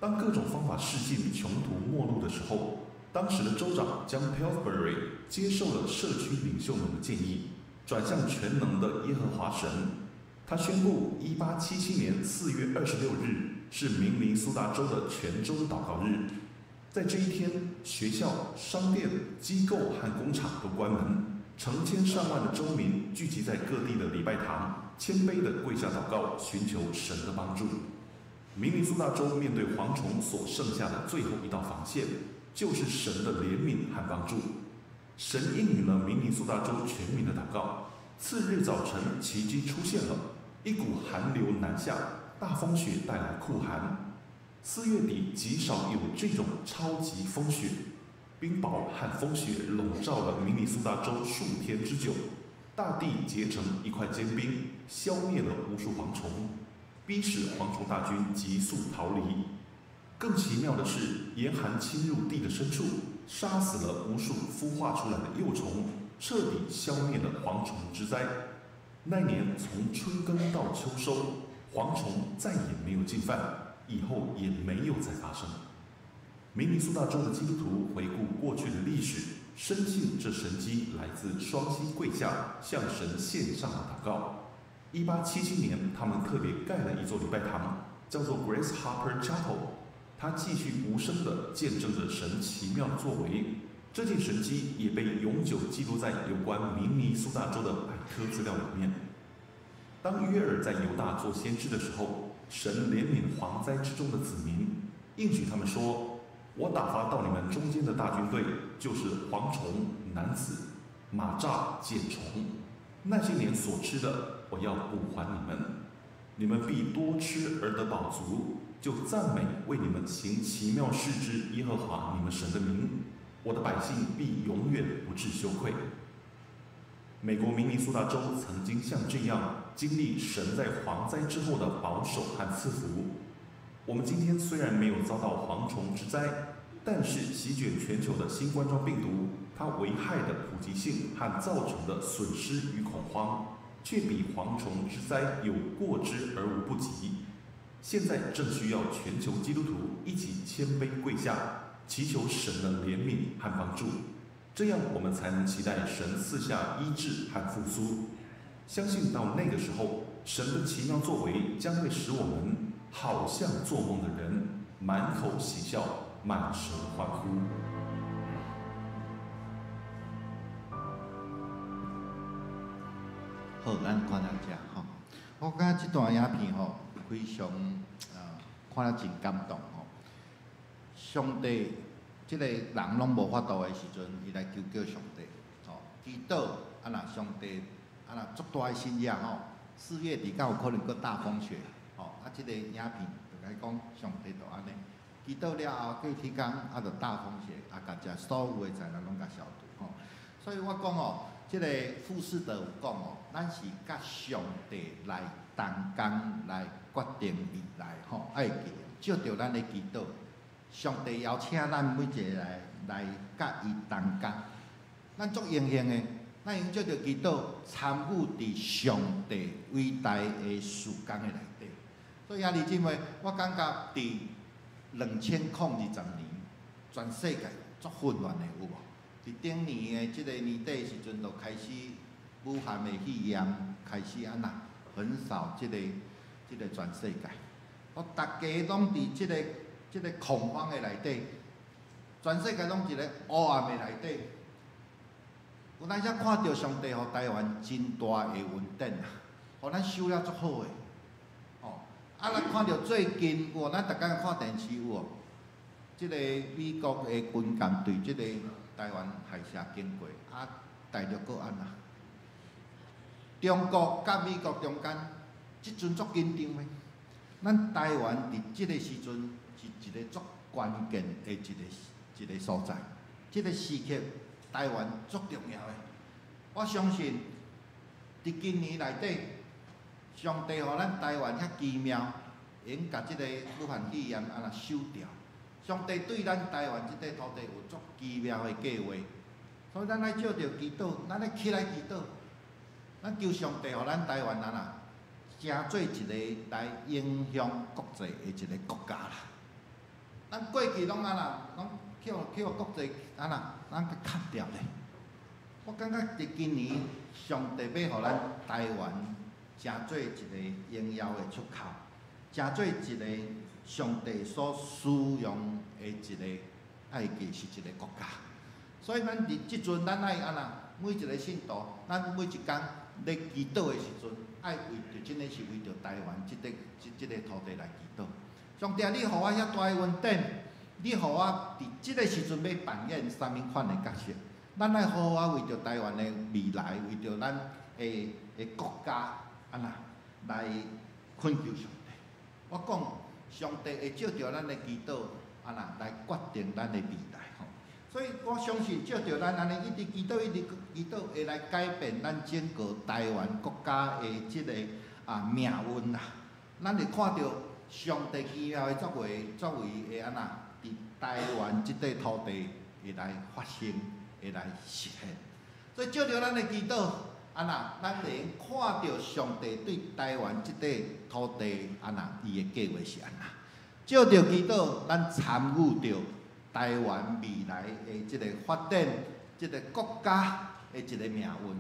当各种方法试尽、穷途末路的时候，当时的州长 John Pillsbury 接受了社区领袖们的建议，转向全能的耶和华神。他宣布1877年4月26日是明尼苏达州的全州祷告日。在这一天，学校、商店、机构和工厂都关门，成千上万的州民聚集在各地的礼拜堂，谦卑地跪下祷告，寻求神的帮助。明尼苏达州面对蝗虫所剩下的最后一道防线，就是神的怜悯和帮助。神应允了明尼苏达州全民的祷告。次日早晨，奇迹出现了，一股寒流南下，大风雪带来酷寒。4月底极少有这种超级风雪，冰雹和风雪笼罩了明尼苏达州数天之久，大地结成一块坚冰，消灭了无数蝗虫，逼使蝗虫大军急速逃离。更奇妙的是，严寒侵入地的深处，杀死了无数孵化出来的幼虫，彻底消灭了蝗虫之灾。那年从春耕到秋收，蝗虫再也没有进犯，以后也没有再发生。明尼苏达州的基督徒回顾过去的历史，深信这神迹来自双膝跪下向神献上的祷告。1877年，他们特别盖了一座礼拜堂，叫做 Grace Hopper Chapel， 它继续无声地见证着神奇妙的作为。这件神迹也被永久记录在有关明尼苏达州的百科资料里面。当约尔在犹大做先知的时候，神怜悯蝗灾之中的子民，应许他们说：“我打发到你们中间的大军队，就是蝗虫、男子、马蚱、茧虫，那些年所吃的，我要补还你们。你们必多吃而得饱足，就赞美为你们行奇妙事之耶和华你们神的名，我的百姓必永远不致羞愧。美国明尼苏达州曾经像这样经历神在蝗灾之后的保守和赐福。我们今天虽然没有遭到蝗虫之灾，但是席卷全球的新冠状病毒，它危害的普及性和造成的损失与恐慌，却比蝗虫之灾有过之而无不及。现在正需要全球基督徒一起谦卑跪下，祈求神的怜悯和帮助，这样我们才能期待神赐下医治和复苏。相信到那个时候，神的奇妙作为将会使我们好像做梦的人，满口喜笑，满舌欢呼。好，咱看到这吼，我感觉这段影片吼非常看了真感动吼。上帝，即个人拢无法度的时阵，伊来求救上帝，吼，祈祷啊若上帝啊若足大的心意吼，4月底敢有可能佫大风雪，吼，啊，即个影片就甲伊讲上帝就安尼，祈祷了后过天光啊，就大风雪，啊，甲遮所有的灾难拢甲消除吼。所以我讲哦。即个富士德有讲哦，咱是甲上帝来同工来决定未来吼，爱记，照着咱的祈祷，上帝邀请咱每一个来甲伊同工，咱足荣幸的，咱用照着祈祷参与伫上帝伟大的事工的内底。所以兄弟姊妹，我感觉伫2020年，全世界足混乱的有无？伫顶年的即个年底时阵，就开始武汉的肺炎开始安那横扫即个全世界。大家拢伫即个恐慌的内底，全世界拢一个黑暗的内底。有咱才看到上帝互台湾真大的稳定啊，互咱收了足好的。哦，啊，咱看到最近有咱逐天看电视有哦，即个美国的军舰对即个台湾海峡经过，啊，大陆搁安那？中国甲美国中间，即阵足紧张的。咱台湾伫即个时阵是一个足关键的一个所在，即个时刻台湾足重要的。我相信伫今年内底，上帝互咱台湾遐奇妙，用甲即个武汉肺炎安那收掉。上帝对咱台湾即块土地有足奇妙的计划，所以咱爱照着祈祷，咱爱起来祈祷，咱求上帝互咱台湾成做一个来影响国际的一个国家啦。咱过去拢安那，拢去国际安那，咱甲砍掉咧。我感觉伫今年，上帝要互咱台湾成做一个荣耀的出口，成做一个上帝所使用的一个爱记是一个国家，所以咱伫即阵，咱爱安那每一个信徒，咱每一天咧祈祷的时阵，爱为着真诶是为着台湾即个土地来祈祷。上帝啊，你互我遐大诶稳定，你互我伫即个时阵要扮演啥物款诶角色？咱爱好好为着台湾诶未来，为着咱诶国家安那来恳求上帝。我讲。上帝会照着咱的祈祷，安那来决定咱的未来吼。所以我相信，照着咱安尼一直祈祷，一直祈祷，会来改变咱整个台湾国家的即个命运啦。咱会看到上帝奇妙的作为会安那伫台湾即块土地会来发生，会来实现。所以照着咱的祈祷。安那，咱会看到上帝对台湾即块土地安那伊的计划是安那，照着祈祷，咱参与着台湾未来的即个发展，即个国家的一个命运，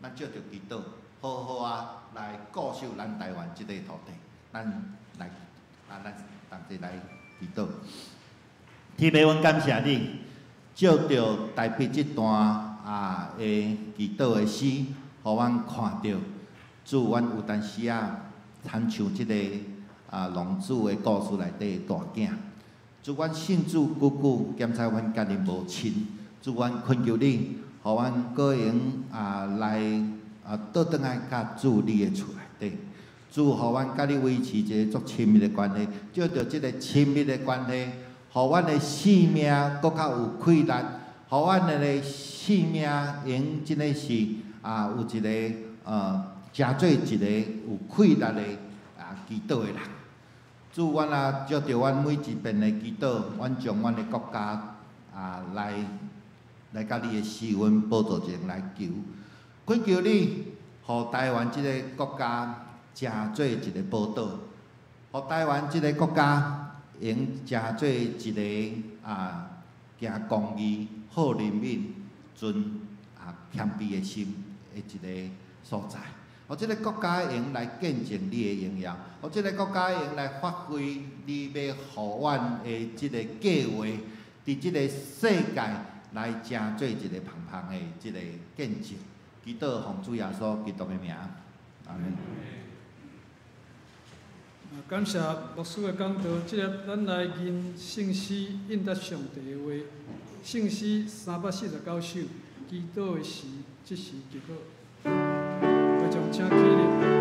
咱照着祈祷，好好来固守咱台湾即块土地，咱同齐来祈祷。天父，阮感谢你，照着台北即段。的祈祷的诗，互阮看到，主阮有当时参像即个龙子的故事内底的大囝，主阮信主久久，检查阮家己无亲，主阮恳求你，互阮个用来倒转来甲主你的厝内底，主，互阮甲你维持一个足亲密的关系，借着即个亲密的关系，互阮的生命搁较有快乐，互阮的生命用真诶是有一个诚做一个有快乐的祈祷的人。主，阮也借着阮每一遍的祈祷，阮将阮的国家来甲你的施恩宝座前来求，恳求你，互台湾即个国家诚做一个宝岛，互台湾即个国家用诚做一个行公义、好人民、尊谦卑的心的一个所在。互即个国家用来见证你的荣耀，互即个国家用来发挥你要互阮的即个计划，伫即个世界来成做一个芳芳的即个见证。祈祷奉主耶稣基督的名，阿门。感谢牧师的讲道，即个咱来念圣诗应答上帝的话，圣诗349首，祈祷的时，即时结果。会将请起立。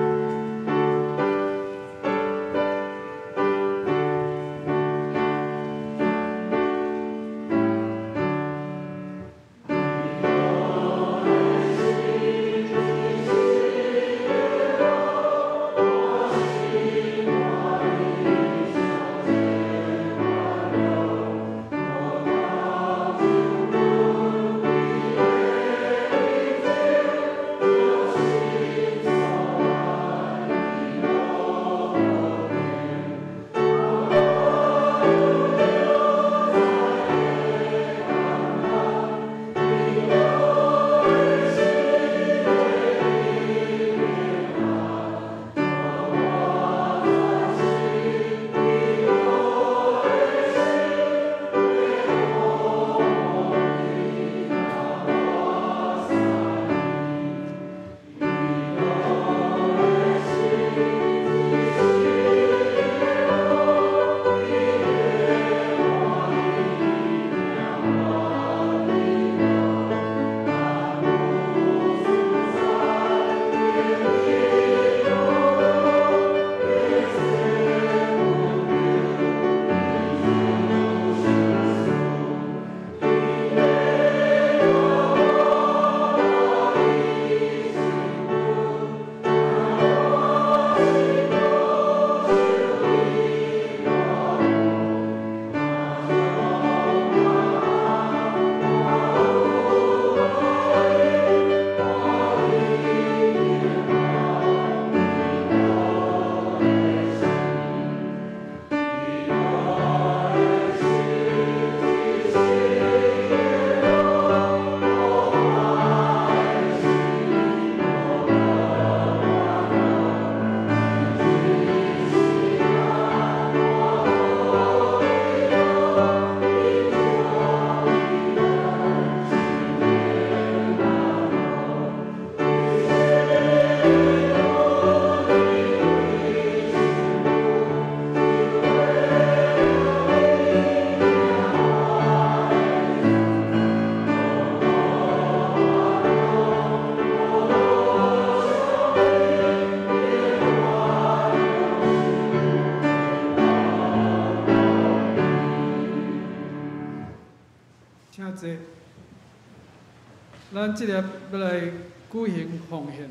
咱即个要来举行奉献，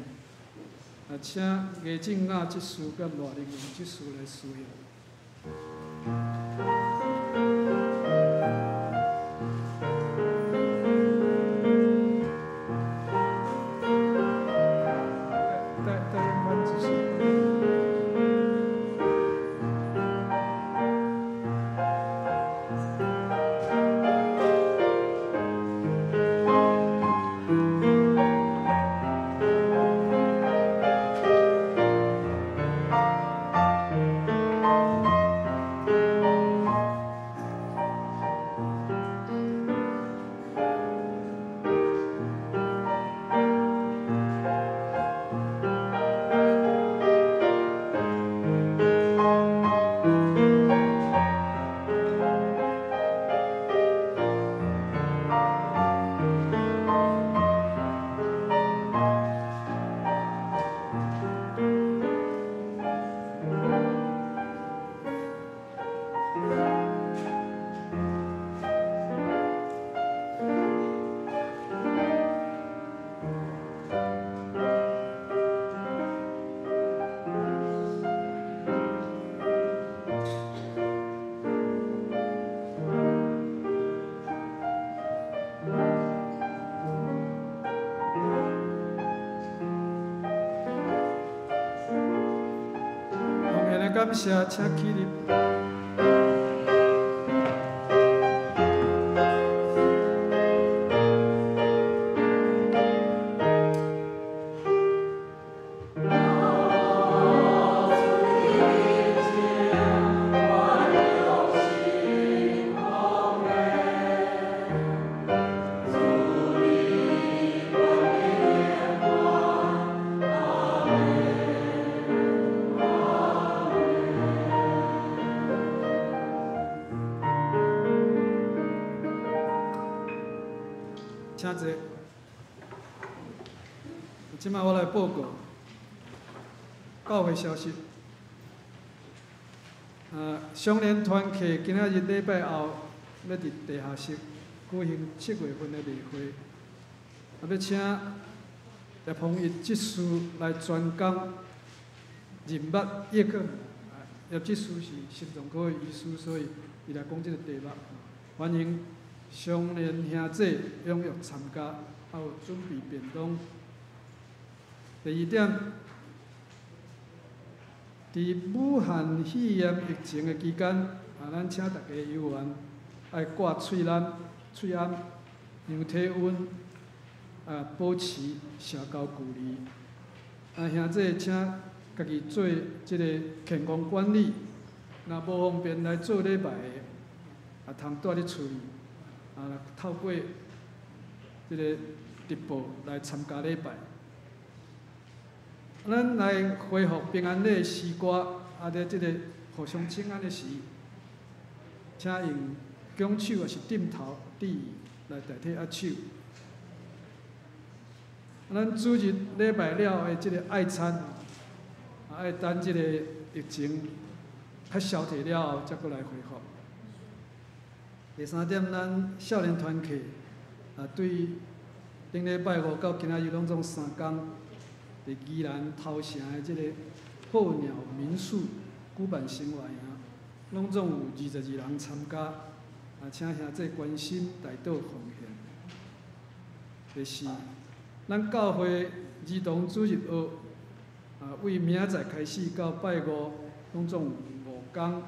请魏静雅执事甲罗玲荣执事来施献。感谢，请起立。请坐。即摆我来报告教会消息。双联团契今仔日礼拜后要伫地下室举行7月份的例会，要请叶鹏毅执事来专讲人脈叶克。叶执事是心脏科的医师，所以伊来讲即个题目。欢迎双联兄弟踊跃参加，还有准备便当。第二点，伫武汉肺炎疫情的期间，咱请大家游玩爱挂喙篮、喙安、量体温，保持社交距离。兄弟请家己做即个健康管理，若无方便来做礼拜的，通住咧厝里。透过即个直播来参加礼拜，咱来恢复平安礼诗歌，伫即个互相请安的时，请用拱手也是点头致意来代替握手。咱主日礼拜了的即个爱餐，爱等即个疫情较消退了后，才过来恢复。第三点，咱少年团契对顶礼拜五到今仔日拢总3天，伫宜兰头城的即个候鸟民宿举办生活营，拢总有22人参加，请兄弟关心大道奉献。第四，咱教会儿童主日学，为明仔载开始到拜五，拢总有5天，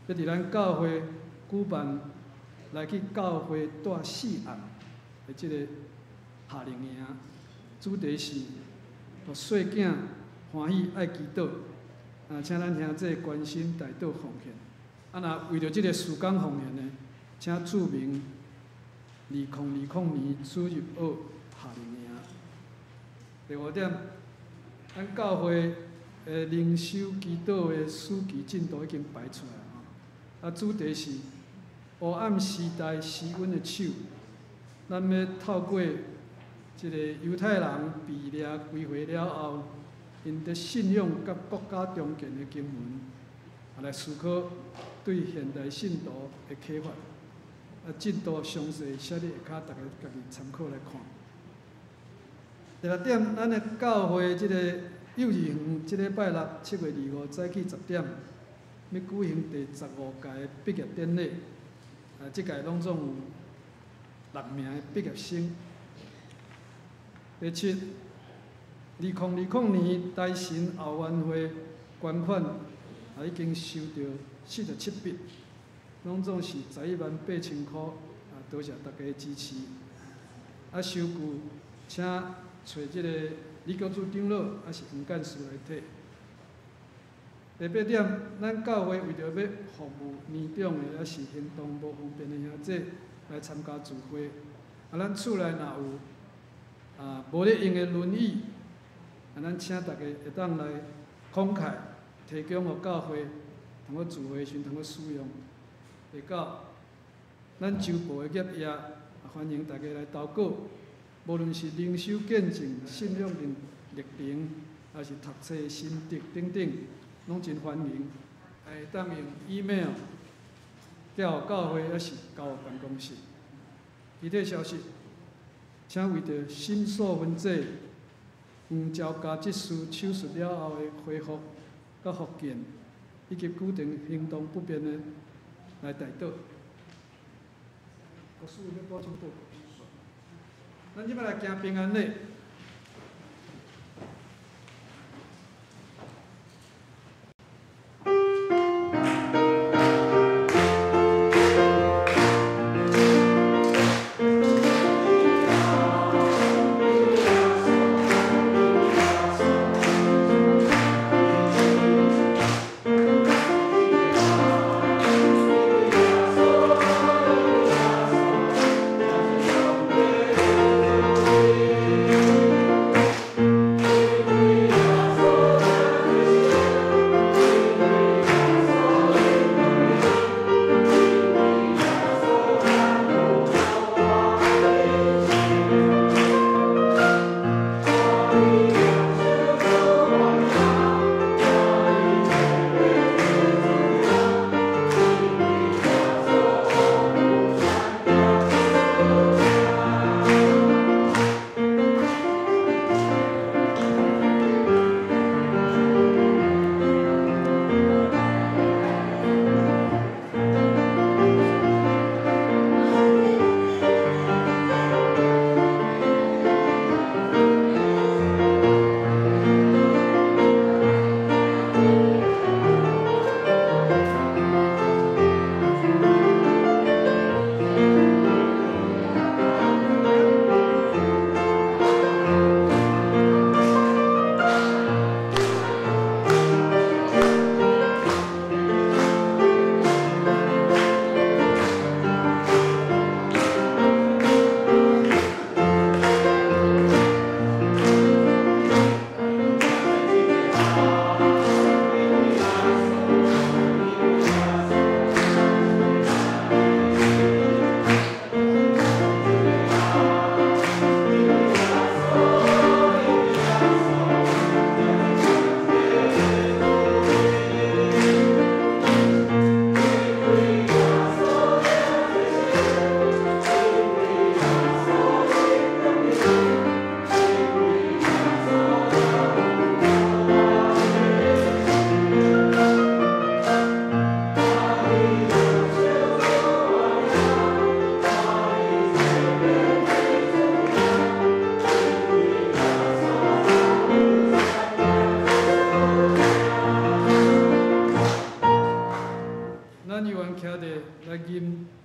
要伫咱教会举办来去教会带4案的即个夏令营，主题是互细囝欢喜爱祈祷，请咱兄弟关心大道奉献。若为着即个时间奉献呢，请注明2020年主日学夏令营。第5点，咱教会灵修祈祷的书期进度已经排出来主题是黑暗时代诗阮的手，咱要透过即个犹太人被掠归回了后，因伫信仰甲国家中间的经文，来思考对现代信徒的启发。进度详细写伫下骹，大家家己参考来看。第6点，咱的教会即个幼儿园，即礼拜六7月25早起10点，要举行第15届的毕业典礼。即届拢总有6名的毕业生。第7，2020年台神奥运会捐款已经收到47笔，拢总是118000块，多谢大家的支持。收据请找即个李教主长老，是黄干事来摕。第8点，咱教会为着要服务年长的是行动无方便的兄弟来参加聚会。咱厝内若有无咧用的轮椅，咱请大家会当来慷慨提供互教会，通去聚会时通去使用。第9，咱周部的业业欢迎大家来投稿，无论是灵修见证、信仰历程，还是读册心得等等。拢真欢迎，会当用 email 调教会，还是交办公室。具体消息，请为着新数分制黄昭嘉执事手术了后的恢复甲复健，以及固定行动不便的来代祷。牧师要补充报告。咱即摆来行平安礼。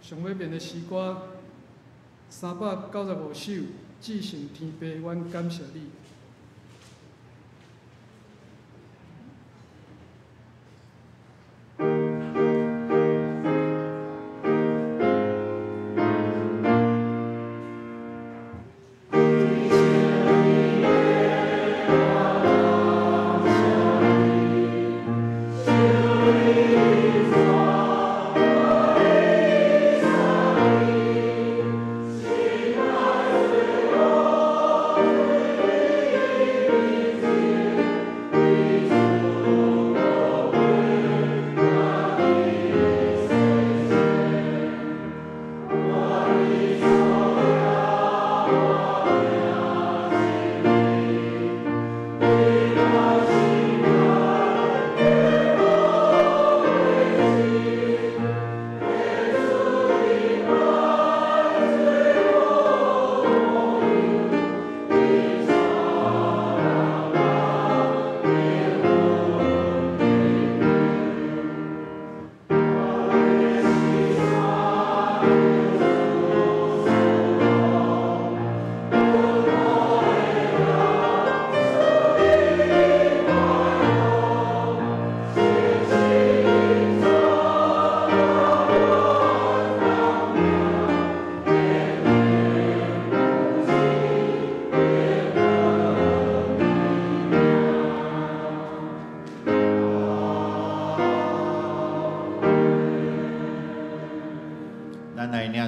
上尾面的诗歌395首，至圣天父，阮感谢你。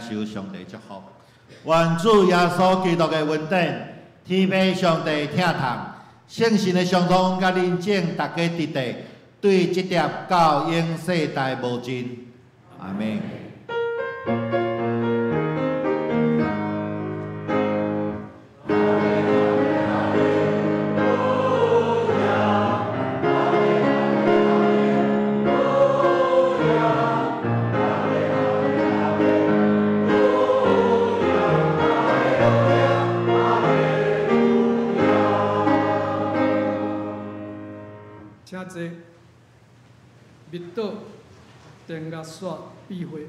受上帝祝福，愿主耶稣基督的恩典、天父上帝疼痛、圣神的相通，甲恁众大家伫地，对这条到永世代无尽。阿门。请坐，密导、电乐线、闭会。